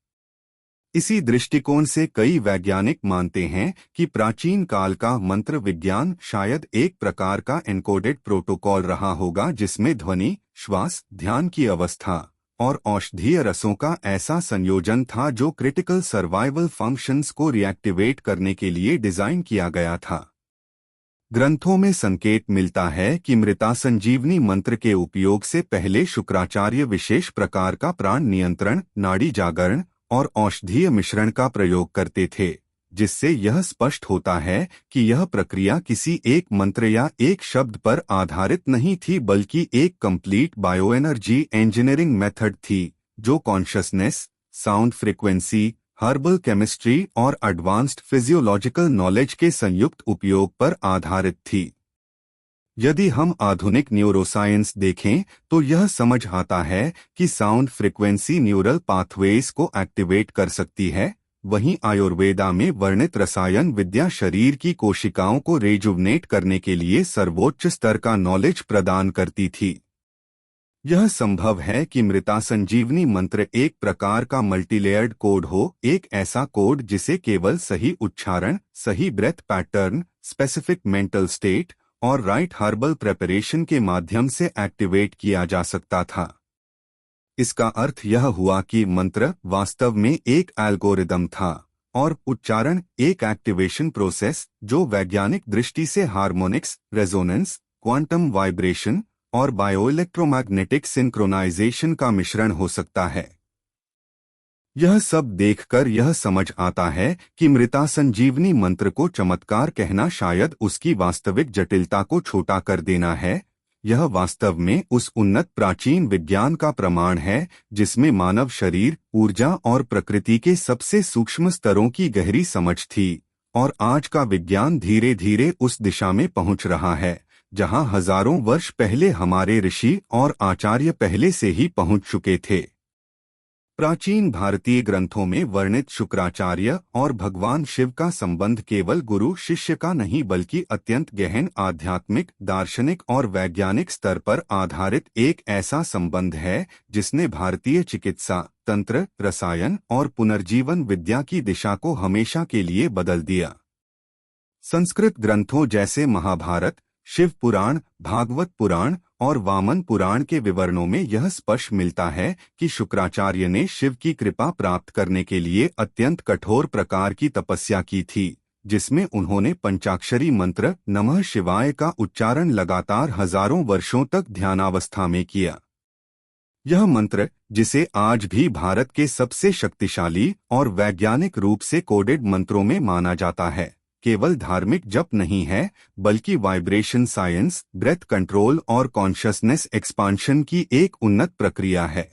इसी दृष्टिकोण से कई वैज्ञानिक मानते हैं कि प्राचीन काल का मंत्र विज्ञान शायद एक प्रकार का एन्कोडेड प्रोटोकॉल रहा होगा, जिसमें ध्वनि, श्वास, ध्यान की अवस्था और औषधीय रसों का ऐसा संयोजन था जो क्रिटिकल सर्वाइवल फंक्शंस को रिएक्टिवेट करने के लिए डिजाइन किया गया था। ग्रंथों में संकेत मिलता है कि मृता संजीवनी मंत्र के उपयोग से पहले शुक्राचार्य विशेष प्रकार का प्राण नियंत्रण, नाड़ी जागरण और औषधीय मिश्रण का प्रयोग करते थे, जिससे यह स्पष्ट होता है कि यह प्रक्रिया किसी एक मंत्र या एक शब्द पर आधारित नहीं थी, बल्कि एक कंप्लीट बायोएनर्जी इंजीनियरिंग मेथड थी जो consciousness, sound frequency, herbal chemistry और एडवांस्ड फिजियोलॉजिकल नॉलेज के संयुक्त उपयोग पर आधारित थी। यदि हम आधुनिक न्यूरोसाइंस देखें तो यह समझ आता है कि साउंड फ्रीक्वेंसी न्यूरल पाथवेज को एक्टिवेट कर सकती है, वहीं आयुर्वेदा में वर्णित रसायन विद्या शरीर की कोशिकाओं को रेजुवनेट करने के लिए सर्वोच्च स्तर का नॉलेज प्रदान करती थी। यह संभव है कि मृता संजीवनी मंत्र एक प्रकार का मल्टीलेयर्ड कोड हो, एक ऐसा कोड जिसे केवल सही उच्चारण, सही breath pattern, specific mental state और राइट हर्बल प्रेपरेशन के माध्यम से एक्टिवेट किया जा सकता था। इसका अर्थ यह हुआ कि मंत्र वास्तव में एक एल्गोरिदम था और उच्चारण एक एक्टिवेशन प्रोसेस जो वैज्ञानिक दृष्टि से हार्मोनिक्स, रेजोनेंस, क्वांटम वाइब्रेशन और बायोइलेक्ट्रोमैग्नेटिक सिंक्रोनाइजेशन का मिश्रण हो सकता है। यह सब देखकर यह समझ आता है कि मृता संजीवनी मंत्र को चमत्कार कहना शायद उसकी वास्तविक जटिलता को छोटा कर देना है। यह वास्तव में उस उन्नत प्राचीन विज्ञान का प्रमाण है जिसमें मानव शरीर, ऊर्जा और प्रकृति के सबसे सूक्ष्म स्तरों की गहरी समझ थी, और आज का विज्ञान धीरे धीरे उस दिशा में पहुंच रहा है जहां हजारों वर्ष पहले हमारे ऋषि और आचार्य पहले से ही पहुंच चुके थे। प्राचीन भारतीय ग्रंथों में वर्णित शुक्राचार्य और भगवान शिव का संबंध केवल गुरु शिष्य का नहीं बल्कि अत्यंत गहन आध्यात्मिक, दार्शनिक और वैज्ञानिक स्तर पर आधारित एक ऐसा संबंध है जिसने भारतीय चिकित्सा, तंत्र, रसायन और पुनर्जीवन विद्या की दिशा को हमेशा के लिए बदल दिया। संस्कृत ग्रंथों जैसे महाभारत, शिव पुराण, भागवत पुराण और वामन पुराण के विवरणों में यह स्पष्ट मिलता है कि शुक्राचार्य ने शिव की कृपा प्राप्त करने के लिए अत्यंत कठोर प्रकार की तपस्या की थी, जिसमें उन्होंने पंचाक्षरी मंत्र नमः शिवाय का उच्चारण लगातार हजारों वर्षों तक ध्यानावस्था में किया। यह मंत्र, जिसे आज भी भारत के सबसे शक्तिशाली और वैज्ञानिक रूप से कोडेड मंत्रों में माना जाता है, केवल धार्मिक जप नहीं है बल्कि वाइब्रेशन साइंस, ब्रेथ कंट्रोल और कॉन्शसनेस एक्सपांशन की एक उन्नत प्रक्रिया है।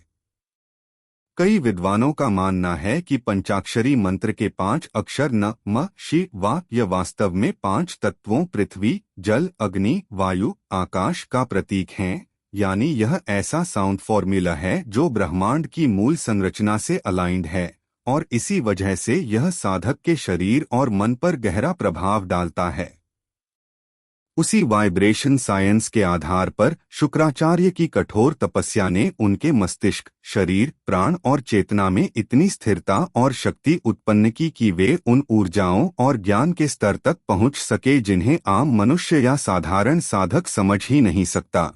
कई विद्वानों का मानना है कि पंचाक्षरी मंत्र के 5 अक्षर न, म, शि, वा यह वास्तव में 5 तत्वों पृथ्वी, जल, अग्नि, वायु, आकाश का प्रतीक हैं, यानी यह ऐसा साउंड फॉर्मूला है जो ब्रह्मांड की मूल संरचना से अलाइंड है, और इसी वजह से यह साधक के शरीर और मन पर गहरा प्रभाव डालता है। उसी वाइब्रेशन साइंस के आधार पर शुक्राचार्य की कठोर तपस्या ने उनके मस्तिष्क, शरीर, प्राण और चेतना में इतनी स्थिरता और शक्ति उत्पन्न की कि वे उन ऊर्जाओं और ज्ञान के स्तर तक पहुंच सके जिन्हें आम मनुष्य या साधारण साधक समझ ही नहीं सकता।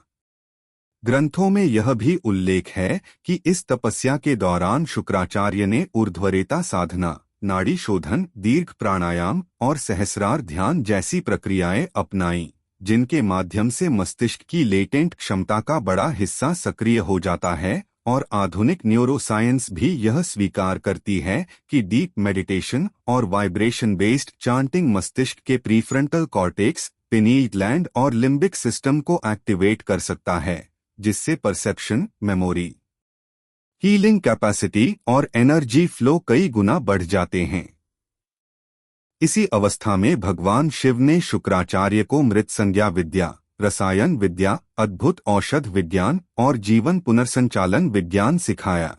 ग्रंथों में यह भी उल्लेख है कि इस तपस्या के दौरान शुक्राचार्य ने ऊर्ध्वरेता साधना, नाड़ी शोधन, दीर्घ प्राणायाम और सहस्रार ध्यान जैसी प्रक्रियाएं अपनाई, जिनके माध्यम से मस्तिष्क की लेटेंट क्षमता का बड़ा हिस्सा सक्रिय हो जाता है। और आधुनिक न्यूरोसाइंस भी यह स्वीकार करती है कि डीप मेडिटेशन और वाइब्रेशन बेस्ड चांटिंग मस्तिष्क के प्रीफ्रंटल कॉर्टेक्स, पिनियल ग्लैंड और लिम्बिक सिस्टम को एक्टिवेट कर सकता है, जिससे परसेप्शन, मेमोरी, हीलिंग कैपेसिटी और एनर्जी फ्लो कई गुना बढ़ जाते हैं। इसी अवस्था में भगवान शिव ने शुक्राचार्य को मृत संज्ञा विद्या, रसायन विद्या, अद्भुत औषध विज्ञान और जीवन पुनर्संचालन विज्ञान सिखाया।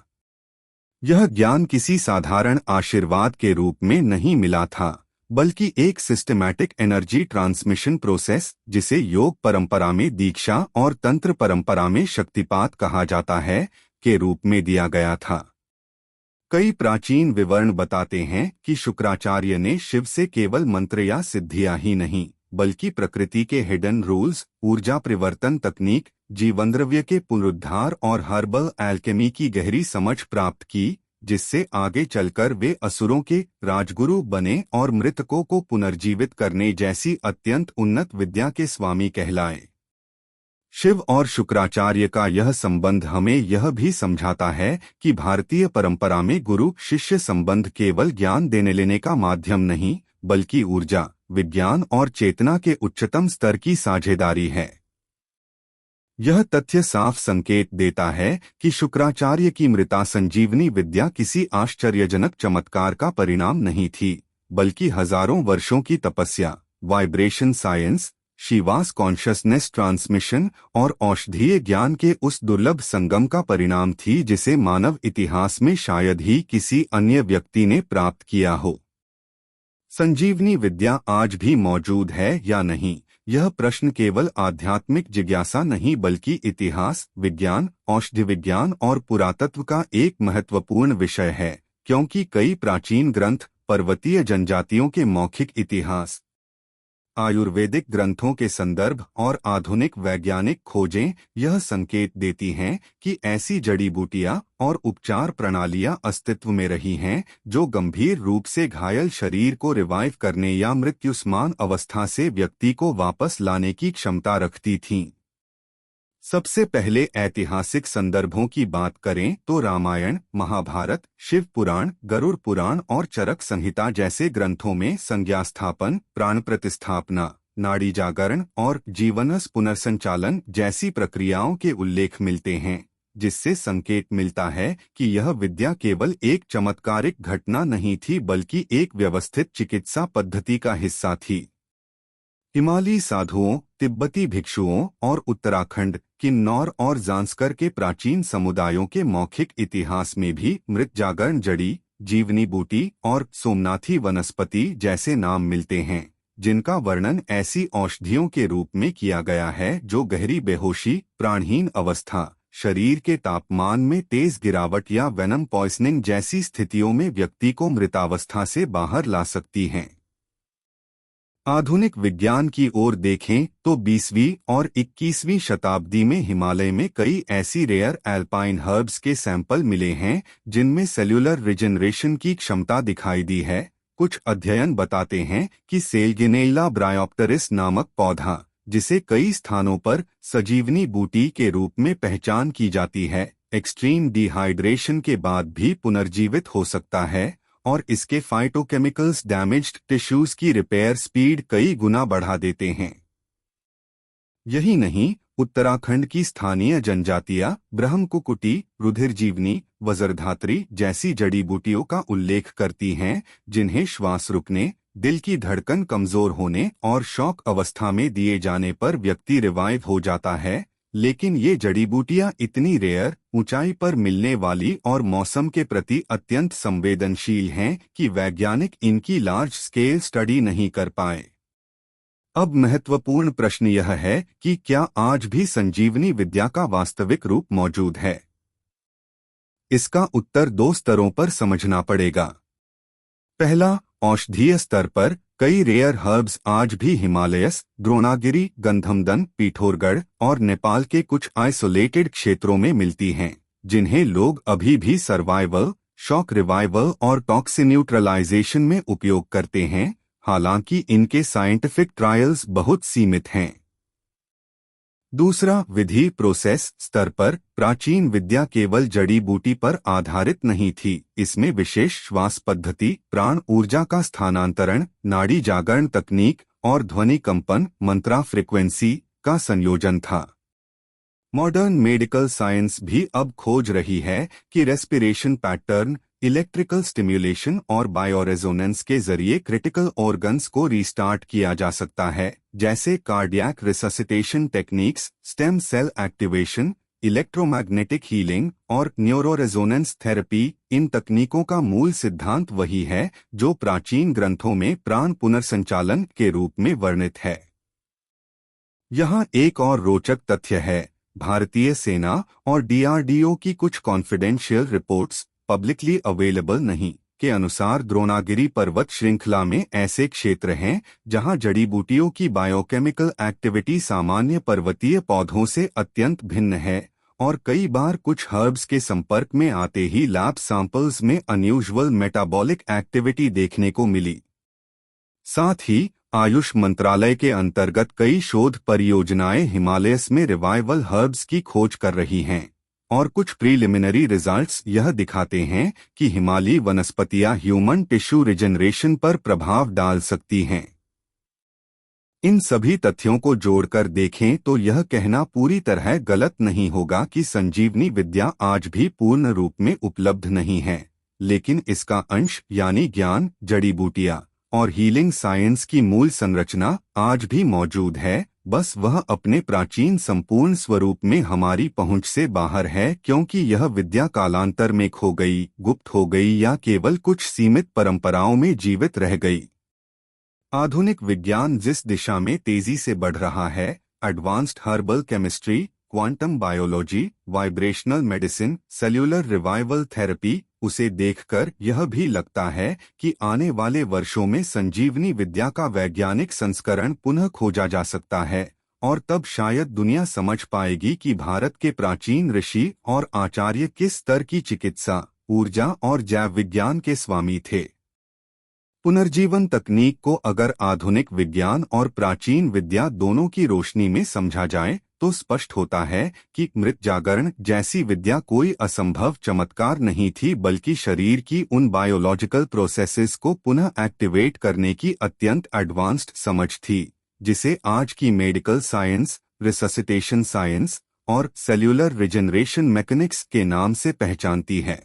यह ज्ञान किसी साधारण आशीर्वाद के रूप में नहीं मिला था, बल्कि एक सिस्टमैटिक एनर्जी ट्रांसमिशन प्रोसेस, जिसे योग परंपरा में दीक्षा और तंत्र परंपरा में शक्तिपात कहा जाता है, के रूप में दिया गया था। कई प्राचीन विवरण बताते हैं कि शुक्राचार्य ने शिव से केवल मंत्र या सिद्धियां ही नहीं, बल्कि प्रकृति के हिडन रूल्स, ऊर्जा परिवर्तन तकनीक, जीवनद्रव्य के पुनरुद्धार और हर्बल एल्केमी की गहरी समझ प्राप्त की, जिससे आगे चलकर वे असुरों के राजगुरु बने और मृतकों को पुनर्जीवित करने जैसी अत्यंत उन्नत विद्या के स्वामी कहलाए। शिव और शुक्राचार्य का यह संबंध हमें यह भी समझाता है कि भारतीय परंपरा में गुरु शिष्य संबंध केवल ज्ञान देने लेने का माध्यम नहीं, बल्कि ऊर्जा, विज्ञान और चेतना के उच्चतम स्तर की साझेदारी है। यह तथ्य साफ संकेत देता है कि शुक्राचार्य की मृता संजीवनी विद्या किसी आश्चर्यजनक चमत्कार का परिणाम नहीं थी, बल्कि हजारों वर्षों की तपस्या, vibration science, Shivas consciousness transmission और औषधीय ज्ञान के उस दुर्लभ संगम का परिणाम थी जिसे मानव इतिहास में शायद ही किसी अन्य व्यक्ति ने प्राप्त किया हो। संजीवनी विद्या आज भी मौजूद है या नहीं, यह प्रश्न केवल आध्यात्मिक जिज्ञासा नहीं बल्कि इतिहास, विज्ञान, औषधि विज्ञान और पुरातत्व का एक महत्वपूर्ण विषय है, क्योंकि कई प्राचीन ग्रंथ, पर्वतीय जनजातियों के मौखिक इतिहास, आयुर्वेदिक ग्रंथों के संदर्भ और आधुनिक वैज्ञानिक खोजें यह संकेत देती हैं कि ऐसी जड़ी बूटियां और उपचार प्रणालियां अस्तित्व में रही हैं जो गंभीर रूप से घायल शरीर को रिवाइव करने या मृत्युसमान अवस्था से व्यक्ति को वापस लाने की क्षमता रखती थीं। सबसे पहले ऐतिहासिक संदर्भों की बात करें तो रामायण, महाभारत, शिव पुराण, गरुड़ पुराण और चरक संहिता जैसे ग्रंथों में संज्ञास्थापन, प्राण प्रतिस्थापना, नाड़ी जागरण और जीवनस पुनर्संचालन जैसी प्रक्रियाओं के उल्लेख मिलते हैं, जिससे संकेत मिलता है कि यह विद्या केवल एक चमत्कारिक घटना नहीं थी बल्कि एक व्यवस्थित चिकित्सा पद्धति का हिस्सा थी। हिमालयी साधुओं, तिब्बती भिक्षुओं और उत्तराखंड, किन्नौर और जांस्कर के प्राचीन समुदायों के मौखिक इतिहास में भी मृत जागरण जड़ी, जीवनी बूटी और सोमनाथी वनस्पति जैसे नाम मिलते हैं, जिनका वर्णन ऐसी औषधियों के रूप में किया गया है जो गहरी बेहोशी, प्राणहीन अवस्था, शरीर के तापमान में तेज गिरावट या वेनम पॉइजनिंग जैसी स्थितियों में व्यक्ति को मृतावस्था से बाहर ला सकती हैं। आधुनिक विज्ञान की ओर देखें तो 20वीं और 21वीं शताब्दी में हिमालय में कई ऐसी रेयर एल्पाइन हर्ब्स के सैंपल मिले हैं जिनमें सेल्यूलर रिजेनरेशन की क्षमता दिखाई दी है। कुछ अध्ययन बताते हैं कि सेलगिनेला ब्रायोप्टेरिस नामक पौधा, जिसे कई स्थानों पर सजीवनी बूटी के रूप में पहचान की जाती है, एक्सट्रीम डिहाइड्रेशन के बाद भी पुनर्जीवित हो सकता है और इसके फाइटोकेमिकल्स डैमेज्ड टिश्यूज की रिपेयर स्पीड कई गुना बढ़ा देते हैं। यही नहीं, उत्तराखंड की स्थानीय जनजातियां ब्रह्मकुकुटी, रुधिरजीवनी, वज्रधात्री जैसी जड़ी बूटियों का उल्लेख करती हैं, जिन्हें श्वास रुकने, दिल की धड़कन कमजोर होने और शॉक अवस्था में दिए जाने पर व्यक्ति रिवाइव हो जाता है। लेकिन ये जड़ी बूटियां इतनी रेयर, ऊंचाई पर मिलने वाली और मौसम के प्रति अत्यंत संवेदनशील हैं कि वैज्ञानिक इनकी लार्ज स्केल स्टडी नहीं कर पाए। अब महत्वपूर्ण प्रश्न यह है कि क्या आज भी संजीवनी विद्या का वास्तविक रूप मौजूद है? इसका उत्तर दो स्तरों पर समझना पड़ेगा। पहला, औषधीय स्तर पर कई रेयर हर्ब्स आज भी हिमालयस, द्रोणागिरी, गंधमदन, पिथौरागढ़ और नेपाल के कुछ आइसोलेटेड क्षेत्रों में मिलती हैं, जिन्हें लोग अभी भी सर्वाइवल, शॉक रिवाइवल और टॉक्सिन न्यूट्रलाइजेशन में उपयोग करते हैं, हालांकि इनके साइंटिफिक ट्रायल्स बहुत सीमित हैं। दूसरा, विधि प्रोसेस स्तर पर प्राचीन विद्या केवल जड़ी बूटी पर आधारित नहीं थी। इसमें विशेष श्वास पद्धति, प्राण ऊर्जा का स्थानांतरण, नाड़ी जागरण तकनीक और ध्वनि कंपन मंत्रा फ्रीक्वेंसी का संयोजन था। मॉडर्न मेडिकल साइंस भी अब खोज रही है कि रेस्पिरेशन पैटर्न, इलेक्ट्रिकल स्टिम्युलेशन और बायोरेजोनेंस के जरिए क्रिटिकल ऑर्गन्स को रीस्टार्ट किया जा सकता है, जैसे cardiac resuscitation techniques, stem cell activation, electromagnetic healing और न्यूरोरेजोनेंस थेरेपी। इन तकनीकों का मूल सिद्धांत वही है जो प्राचीन ग्रंथों में प्राण पुनर्संचालन के रूप में वर्णित है। यहाँ एक और रोचक तथ्य है, भारतीय सेना और डीआरडीओ की कुछ कॉन्फिडेंशियल रिपोर्ट्स पब्लिकली अवेलेबल नहीं के अनुसार द्रोणागिरी पर्वत श्रृंखला में ऐसे क्षेत्र हैं जहां जड़ी बूटियों की बायोकेमिकल एक्टिविटी सामान्य पर्वतीय पौधों से अत्यंत भिन्न है और कई बार कुछ हर्ब्स के संपर्क में आते ही लैब सैंपल्स में अनयूजुअल मेटाबॉलिक एक्टिविटी देखने को मिली। साथ ही आयुष मंत्रालय के अंतर्गत कई शोध परियोजनाएं हिमालयस में रिवाइवल हर्ब्स की खोज कर रही हैं और कुछ प्रीलिमिनरी रिजल्ट्स यह दिखाते हैं कि हिमालयी वनस्पतियां ह्यूमन टिश्यू रिजनरेशन पर प्रभाव डाल सकती हैं। इन सभी तथ्यों को जोड़कर देखें तो यह कहना पूरी तरह गलत नहीं होगा कि संजीवनी विद्या आज भी पूर्ण रूप में उपलब्ध नहीं है, लेकिन इसका अंश यानी ज्ञान, जड़ी बूटियां और हीलिंग साइंस की मूल संरचना आज भी मौजूद है, बस वह अपने प्राचीन संपूर्ण स्वरूप में हमारी पहुंच से बाहर है, क्योंकि यह विद्या कालांतर में खो गई, गुप्त हो गई या केवल कुछ सीमित परंपराओं में जीवित रह गई। आधुनिक विज्ञान जिस दिशा में तेजी से बढ़ रहा है, advanced herbal chemistry, quantum biology, vibrational medicine, cellular revival therapy, उसे देखकर यह भी लगता है कि आने वाले वर्षों में संजीवनी विद्या का वैज्ञानिक संस्करण पुनः खोजा जा सकता है और तब शायद दुनिया समझ पाएगी कि भारत के प्राचीन ऋषि और आचार्य किस स्तर की चिकित्सा, ऊर्जा और जैव विज्ञान के स्वामी थे। पुनर्जीवन तकनीक को अगर आधुनिक विज्ञान और प्राचीन विद्या दोनों की रोशनी में समझा जाए तो स्पष्ट होता है कि मृत जागरण जैसी विद्या कोई असंभव चमत्कार नहीं थी, बल्कि शरीर की उन बायोलॉजिकल प्रोसेसेस को पुनः एक्टिवेट करने की अत्यंत एडवांस्ड समझ थी, जिसे आज की मेडिकल साइंस, रिससिटेशन साइंस और सेल्यूलर रिजनरेशन मैकेनिक्स के नाम से पहचानती है।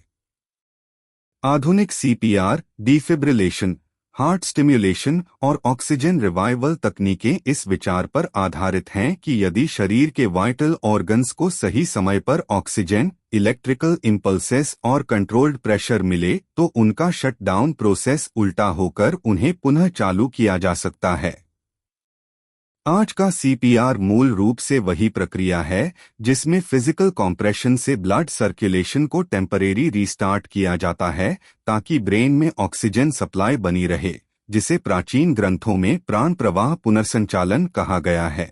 आधुनिक सीपीआर, डिफिब्रिलेशन, हार्ट स्टिम्युलेशन और ऑक्सीजन रिवाइवल तकनीकें इस विचार पर आधारित हैं कि यदि शरीर के वाइटल ऑर्गन्स को सही समय पर ऑक्सीजन, इलेक्ट्रिकल इम्पल्सेस और कंट्रोल्ड प्रेशर मिले तो उनका शटडाउन प्रोसेस उल्टा होकर उन्हें पुनः चालू किया जा सकता है। आज का सीपीआर मूल रूप से वही प्रक्रिया है जिसमें फिजिकल कॉम्प्रेशन से ब्लड सर्कुलेशन को टेम्परेरी रीस्टार्ट किया जाता है ताकि ब्रेन में ऑक्सीजन सप्लाई बनी रहे, जिसे प्राचीन ग्रंथों में प्राण प्रवाह पुनर्संचालन कहा गया है।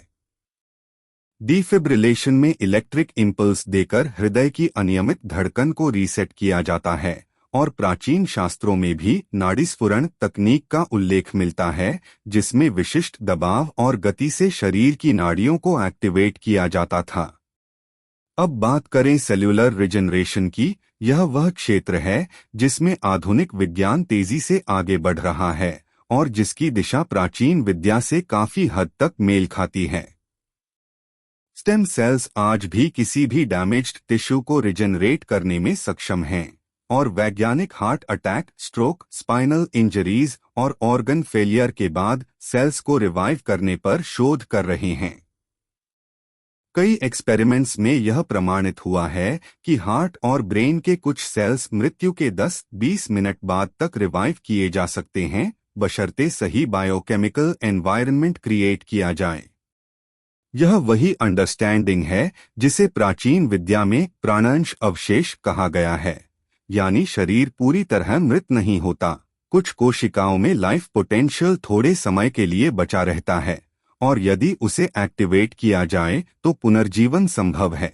डिफिब्रिलेशन में इलेक्ट्रिक इंपल्स देकर हृदय की अनियमित धड़कन को रीसेट किया जाता है और प्राचीन शास्त्रों में भी नाड़ीस्फुरण तकनीक का उल्लेख मिलता है, जिसमें विशिष्ट दबाव और गति से शरीर की नाड़ियों को एक्टिवेट किया जाता था। अब बात करें सेल्यूलर रिजनरेशन की। यह वह क्षेत्र है जिसमें आधुनिक विज्ञान तेजी से आगे बढ़ रहा है और जिसकी दिशा प्राचीन विद्या से काफी हद तक मेल खाती है। स्टेम सेल्स आज भी किसी भी डैमेज्ड टिश्यू को रिजनरेट करने में सक्षम हैं और वैज्ञानिक heart attack, stroke, spinal injuries और ऑर्गन फेलियर के बाद सेल्स को रिवाइव करने पर शोध कर रहे हैं। कई एक्सपेरिमेंट्स में यह प्रमाणित हुआ है कि हार्ट और ब्रेन के कुछ सेल्स मृत्यु के 10-20 मिनट बाद तक रिवाइव किए जा सकते हैं, बशर्ते सही बायोकेमिकल एनवायरनमेंट क्रिएट किया जाए। यह वही अंडरस्टैंडिंग है जिसे प्राचीन विद्या में प्राणंश अवशेष कहा गया है, यानी शरीर पूरी तरह मृत नहीं होता। कुछ कोशिकाओं में लाइफ पोटेंशियल थोड़े समय के लिए बचा रहता है और यदि उसे एक्टिवेट किया जाए तो पुनर्जीवन संभव है।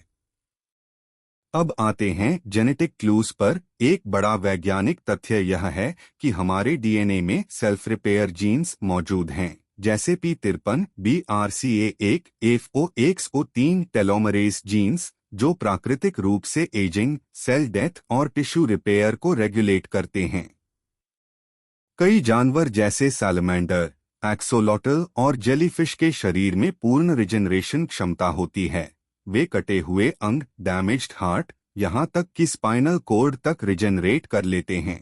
अब आते हैं जेनेटिक क्लूज पर। एक बड़ा वैज्ञानिक तथ्य यह है कि हमारे डीएनए में सेल्फ रिपेयर जीन्स मौजूद हैं, जैसे P53, BRCA1, FOXO3 telomerase jeans, जो प्राकृतिक रूप से एजिंग, सेल डेथ और टिश्यू रिपेयर को रेगुलेट करते हैं। कई जानवर जैसे सैलमेंडर, एक्सोलॉटल और जेलीफिश के शरीर में पूर्ण रिजेनरेशन क्षमता होती है। वे कटे हुए अंग, डैमेज्ड हार्ट, यहां तक कि स्पाइनल कोड तक रिजेनरेट कर लेते हैं।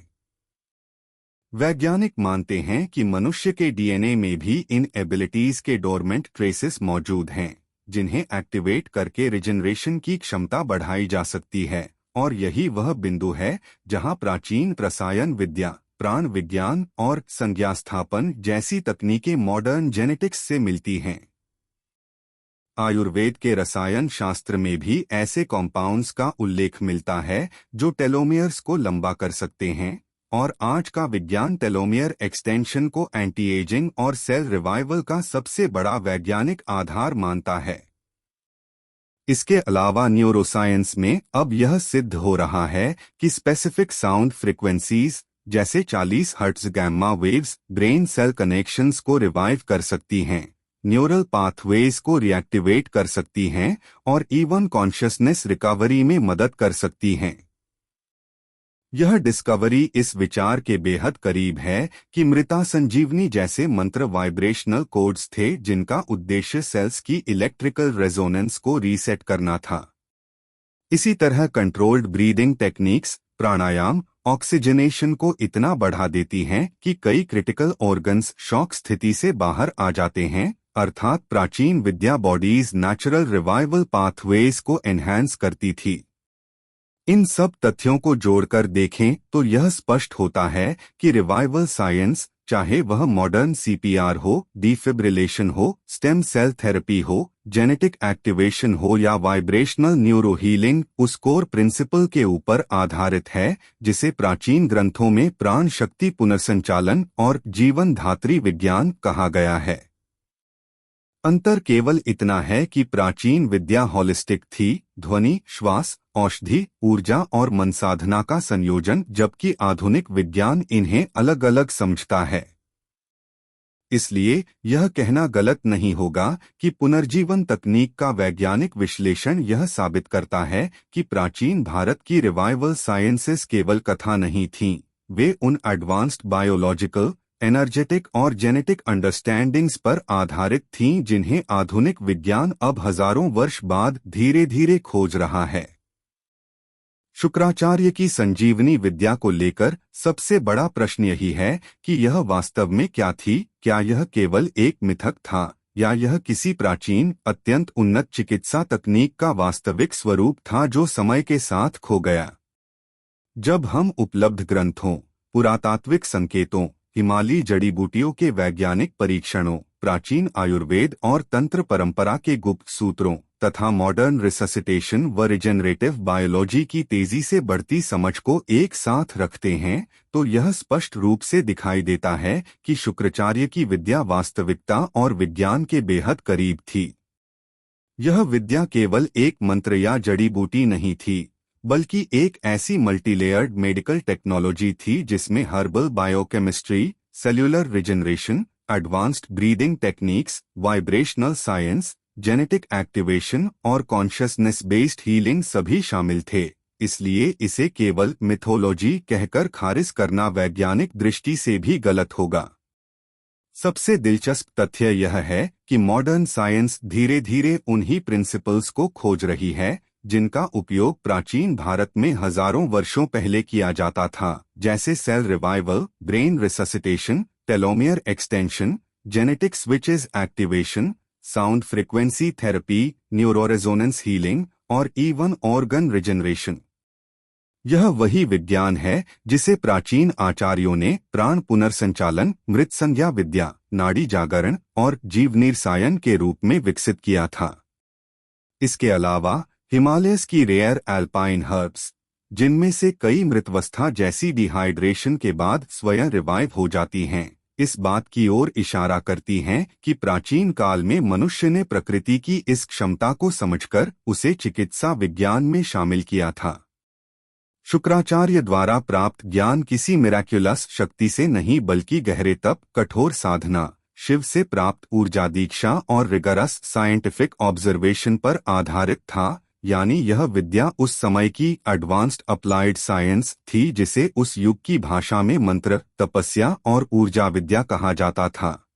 वैज्ञानिक मानते हैं कि मनुष्य के डीएनए में भी इन एबिलिटीज के डोरमेंट ट्रेसेस मौजूद हैं, जिन्हें एक्टिवेट करके रिजेनरेशन की क्षमता बढ़ाई जा सकती है। और यही वह बिंदु है जहां प्राचीन रसायन विद्या, प्राण विज्ञान और संज्ञास्थापन जैसी तकनीकें मॉडर्न जेनेटिक्स से मिलती हैं। आयुर्वेद के रसायन शास्त्र में भी ऐसे कॉम्पाउंड्स का उल्लेख मिलता है जो टेलोमियर्स को लंबा कर सकते हैं, और आज का विज्ञान टेलोमियर एक्सटेंशन को एंटी एजिंग और सेल रिवाइवल का सबसे बड़ा वैज्ञानिक आधार मानता है। इसके अलावा न्यूरोसाइंस में अब यह सिद्ध हो रहा है कि स्पेसिफिक साउंड फ्रीक्वेंसीज जैसे 40 hertz gamma waves brain cell connections को रिवाइव कर सकती हैं, न्यूरल पाथवेज को रिएक्टिवेट कर सकती हैं और इवन कॉन्शियसनेस रिकवरी में मदद कर सकती हैं। यह डिस्कवरी इस विचार के बेहद करीब है कि मृता संजीवनी जैसे मंत्र वाइब्रेशनल कोड्स थे जिनका उद्देश्य सेल्स की इलेक्ट्रिकल रेजोनेंस को रीसेट करना था। इसी तरह कंट्रोल्ड ब्रीदिंग टेक्निक्स, प्राणायाम, ऑक्सीजनेशन को इतना बढ़ा देती हैं कि कई क्रिटिकल ऑर्गन्स शॉक स्थिति से बाहर आ जाते हैं। अर्थात प्राचीन विद्या बॉडीज नेचुरल रिवाइवल पाथवेज को एनहांस करती थी। इन सब तथ्यों को जोड़कर देखें तो यह स्पष्ट होता है कि रिवाइवल साइंस, चाहे वह मॉडर्न सीपीआर हो, डिफिब्रिलेशन हो, स्टेम सेल थेरेपी हो, जेनेटिक एक्टिवेशन हो या वाइब्रेशनल न्यूरो हीलिंग, उस कोर प्रिंसिपल के ऊपर आधारित है जिसे प्राचीन ग्रंथों में प्राण शक्ति पुनर्संचालन और जीवन धात्री विज्ञान कहा गया है। अंतर केवल इतना है कि प्राचीन विद्या हॉलिस्टिक थी, ध्वनि, श्वास, औषधि, ऊर्जा और मन साधना का संयोजन, जबकि आधुनिक विज्ञान इन्हें अलग अलग समझता है। इसलिए यह कहना गलत नहीं होगा कि पुनर्जीवन तकनीक का वैज्ञानिक विश्लेषण यह साबित करता है कि प्राचीन भारत की रिवाइवल साइंसेस केवल कथा नहीं थीं, वे उन एडवांस्ड बायोलॉजिकल, एनर्जेटिक और जेनेटिक अंडरस्टैंडिंग्स पर आधारित थीं जिन्हें आधुनिक विज्ञान अब हजारों वर्ष बाद धीरे धीरे खोज रहा है। शुक्राचार्य की संजीवनी विद्या को लेकर सबसे बड़ा प्रश्न यही है कि यह वास्तव में क्या थी। क्या यह केवल एक मिथक था या यह किसी प्राचीन अत्यंत उन्नत चिकित्सा तकनीक का वास्तविक स्वरूप था जो समय के साथ खो गया। जब हम उपलब्ध ग्रंथों, पुरातात्विक संकेतों, हिमालयी जड़ी बूटियों के वैज्ञानिक परीक्षणों, प्राचीन आयुर्वेद और तंत्र परंपरा के गुप्त सूत्रों तथा मॉडर्न रिससिटेशन व रिजेनरेटिव बायोलॉजी की तेजी से बढ़ती समझ को एक साथ रखते हैं तो यह स्पष्ट रूप से दिखाई देता है कि शुक्राचार्य की विद्या वास्तविकता और विज्ञान के बेहद करीब थी। यह विद्या केवल एक मंत्र या जड़ी बूटी नहीं थी, बल्कि एक ऐसी मल्टीलेयर्ड मेडिकल टेक्नोलॉजी थी जिसमें herbal biochemistry, cellular regeneration, advanced breathing techniques, vibrational science, genetic activation और कॉन्शियसनेस बेस्ड हीलिंग सभी शामिल थे। इसलिए इसे केवल मिथोलॉजी कहकर खारिज करना वैज्ञानिक दृष्टि से भी गलत होगा। सबसे दिलचस्प तथ्य यह है कि मॉडर्न साइंस धीरे धीरे उन्हीं प्रिंसिपल्स को खोज रही है जिनका उपयोग प्राचीन भारत में हजारों वर्षों पहले किया जाता था, जैसे cell revival, brain resuscitation, telomere extension, genetic switches activation, sound frequency therapy, neuroresonance healing और इवन ऑर्गन रिजेनरेशन। यह वही विज्ञान है जिसे प्राचीन आचार्यों ने प्राण पुनर्संचालन, मृत संज्ञा विद्या, नाड़ी जागरण और जीवनिरसायन के रूप में विकसित किया था। इसके अलावा हिमालयस की रेयर एल्पाइन हर्ब्स, जिनमें से कई मृतावस्था जैसी डिहाइड्रेशन के बाद स्वयं रिवाइव हो जाती हैं, इस बात की ओर इशारा करती हैं कि प्राचीन काल में मनुष्य ने प्रकृति की इस क्षमता को समझकर उसे चिकित्सा विज्ञान में शामिल किया था। शुक्राचार्य द्वारा प्राप्त ज्ञान किसी मिराक्युलस शक्ति से नहीं बल्कि गहरे तप, कठोर साधना, शिव से प्राप्त ऊर्जा दीक्षा और रिगरस साइंटिफिक ऑब्जर्वेशन पर आधारित था। यानी यह विद्या उस समय की एडवांस्ड अप्लाइड साइंस थी जिसे उस युग की भाषा में मंत्र, तपस्या और ऊर्जा विद्या कहा जाता था।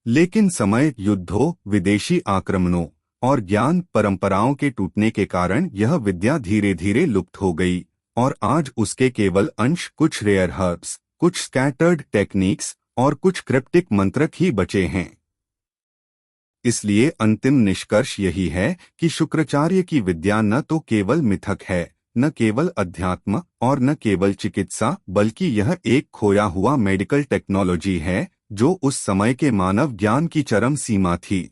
लेकिन समय, युद्धों, विदेशी आक्रमणों और ज्ञान परंपराओं के टूटने के कारण यह विद्या धीरे धीरे लुप्त हो गई और आज उसके केवल अंश, कुछ रेयर हर्ब्स, कुछ स्कैटर्ड टेक्निक्स और कुछ क्रिप्टिक मंत्रक ही बचे हैं। इसलिए अंतिम निष्कर्ष यही है कि शुक्राचार्य की विद्या न तो केवल मिथक है, न केवल अध्यात्म और न केवल चिकित्सा, बल्कि यह एक खोया हुआ मेडिकल टेक्नोलॉजी है जो उस समय के मानव ज्ञान की चरम सीमा थी।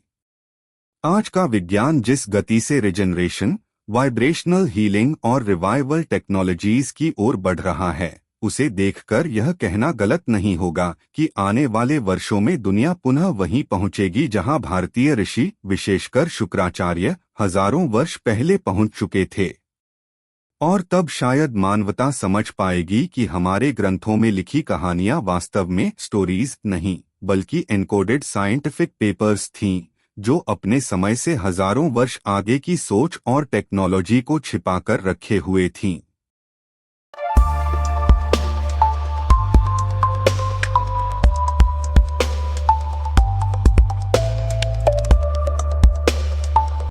आज का विज्ञान जिस गति से रिजेनरेशन, वाइब्रेशनल हीलिंग और रिवाइवल टेक्नोलॉजीज की ओर बढ़ रहा है, उसे देखकर यह कहना गलत नहीं होगा कि आने वाले वर्षों में दुनिया पुनः वहीं पहुंचेगी जहां भारतीय ऋषि, विशेषकर शुक्राचार्य, हजारों वर्ष पहले पहुंच चुके थे। और तब शायद मानवता समझ पाएगी कि हमारे ग्रंथों में लिखी कहानियां वास्तव में स्टोरीज नहीं बल्कि एनकोडेड साइंटिफिक पेपर्स थीं, जो अपने समय से हजारों वर्ष आगे की सोच और टेक्नोलॉजी को छिपाकर रखे हुए थीं।